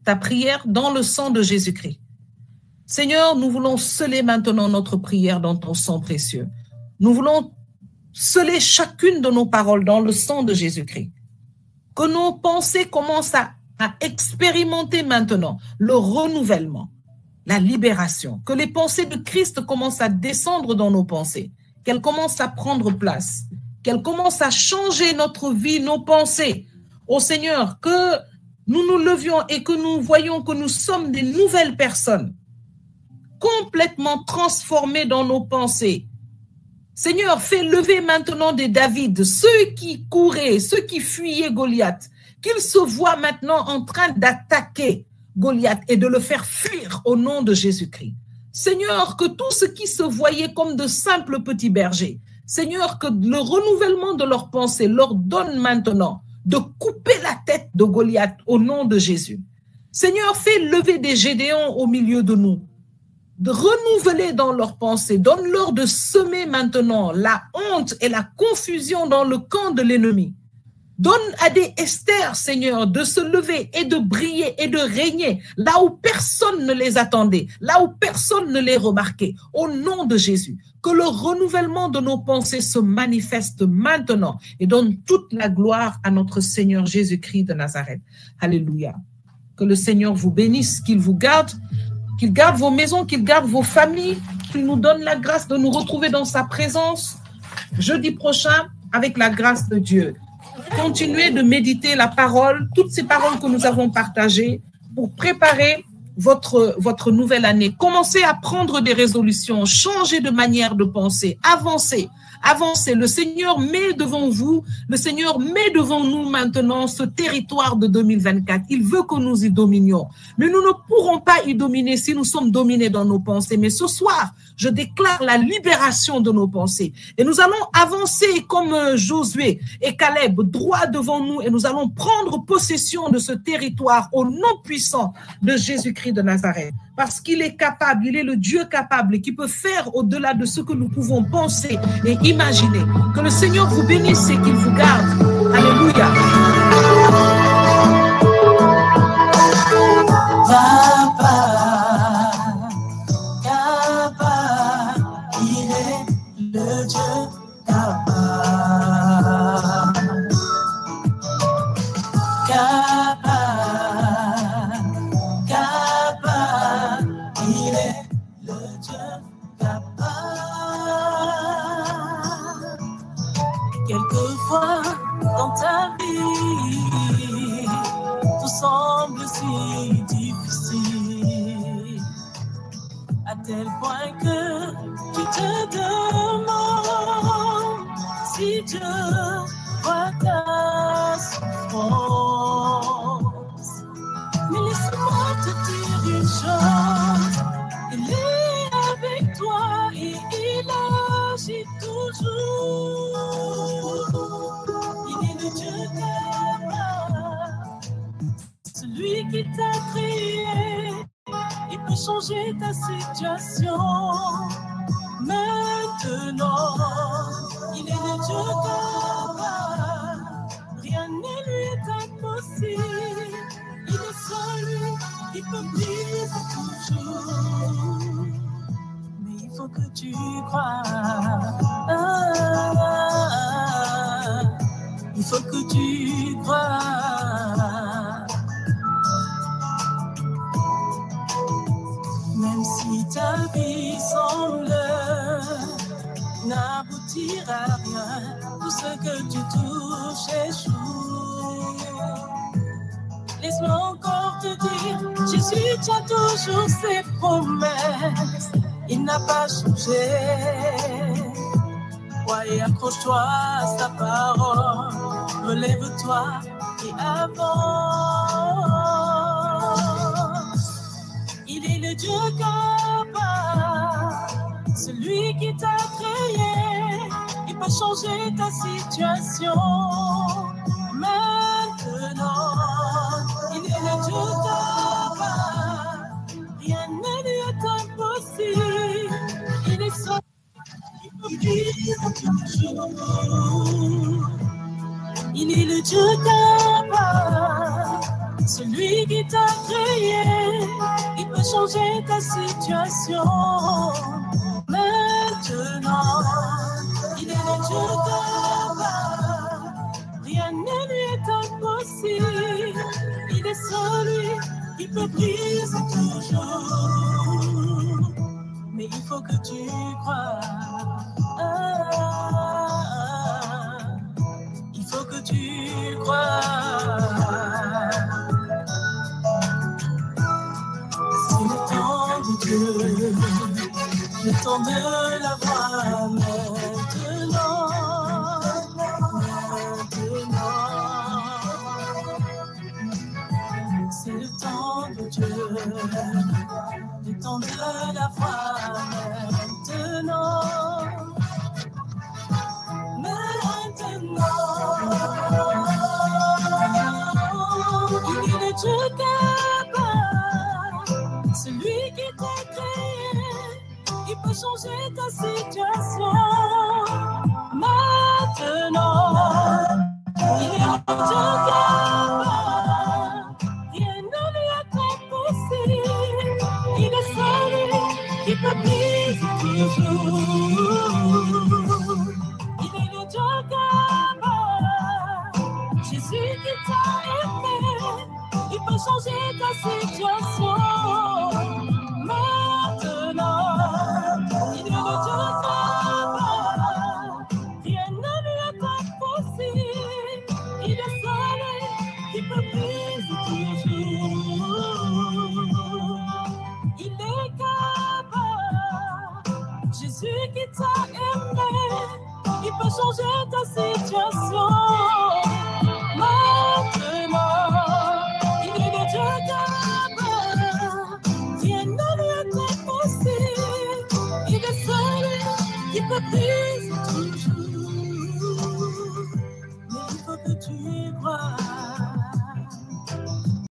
ta prière dans le sang de Jésus-Christ. Seigneur, nous voulons sceller maintenant notre prière dans ton sang précieux. Nous voulons sceller chacune de nos paroles dans le sang de Jésus-Christ. Que nos pensées commencent à expérimenter maintenant le renouvellement, la libération. Que les pensées de Christ commencent à descendre dans nos pensées. Qu'elles commencent à prendre place. Qu'elles commencent à changer notre vie, nos pensées. Ô Seigneur, que nous nous levions et que nous voyons que nous sommes des nouvelles personnes, complètement transformées dans nos pensées. Seigneur, fais lever maintenant des David, ceux qui couraient, ceux qui fuyaient Goliath, qu'ils se voient maintenant en train d'attaquer Goliath et de le faire fuir au nom de Jésus-Christ. Seigneur, que tous ceux qui se voyaient comme de simples petits bergers, Seigneur, que le renouvellement de leurs pensées leur donne maintenant de couper la tête de Goliath au nom de Jésus. Seigneur, fais lever des Gédéons au milieu de nous, de renouveler dans leurs pensées, donne-leur de semer maintenant la honte et la confusion dans le camp de l'ennemi. Donne à des Esther, Seigneur, de se lever et de briller et de régner là où personne ne les attendait, là où personne ne les remarquait, au nom de Jésus. Que le renouvellement de nos pensées se manifeste maintenant et donne toute la gloire à notre Seigneur Jésus-Christ de Nazareth. Alléluia. Que le Seigneur vous bénisse, qu'il vous garde, qu'il garde vos maisons, qu'il garde vos familles, qu'il nous donne la grâce de nous retrouver dans sa présence jeudi prochain avec la grâce de Dieu. Continuez de méditer la parole, toutes ces paroles que nous avons partagées pour préparer votre nouvelle année. Commencez à prendre des résolutions, changer de manière de penser, avancez. Le Seigneur met devant vous, le Seigneur met devant nous maintenant ce territoire de 2024. Il veut que nous y dominions. Mais nous ne pourrons pas y dominer si nous sommes dominés dans nos pensées. Mais ce soir, je déclare la libération de nos pensées. Et nous allons avancer comme Josué et Caleb, droit devant nous. Et nous allons prendre possession de ce territoire au nom puissant de Jésus-Christ de Nazareth. Parce qu'il est capable, il est le Dieu capable qui peut faire au-delà de ce que nous pouvons penser et imaginer. Que le Seigneur vous bénisse et qu'il vous garde. Alléluia. Papa, il est le Dieu capable. Il est le Dieu capable. Quelquefois dans ta vie, tout semble si difficile, à tel point que tu te demandes si Dieu voit ta souffrance. Mais laisse-moi te dire une chose, il est avec toi et il agit toujours. changer ta situation. Maintenant, il est le Dieu capable, rien ne lui est impossible. Il est celui qui peut vivre toujours. Mais il faut que tu crois. Il faut que tu crois. Même si ta vie semble n'aboutir à rien, tout ce que tu touches échoue. Laisse-moi encore te dire, Jésus tient toujours ses promesses, il n'a pas changé. Ouais, et accroche-toi à sa parole, relève-toi et avance. Il est le Dieu capable, celui qui t'a créé, il peut changer ta situation. Maintenant, il est le Dieu capable, rien ne lui est impossible. Il est seul. Il est le Dieu capable, celui qui t'a créé, il peut changer ta situation. Maintenant, il est le Dieu capable, rien ne lui est impossible. Il est celui qui peut briser toujours. Mais il faut que tu crois. Il faut que tu crois. C'est le temps de Dieu, le temps de la voir maintenant. C'est le temps de Dieu, le temps de la voir maintenant. Il est le Dieu capable, celui qui t'a créé, il peut changer ta situation. Maintenant, il est le Dieu capable, rien ne lui est impossible. Il est celui qui peut briser toujours. Il est le Dieu capable, Jésus qui t'a aimé, il peut changer ta situation. Maintenant, il est le Dieu capable, rien ne lui est impossible. Il est celui qui peut briser toujours. Il est capable, Jésus qui t'a aimé, il peut changer ta situation. Maintenant, il est le Dieu capable, rien ne lui est impossible. Il est celui qui peut prier.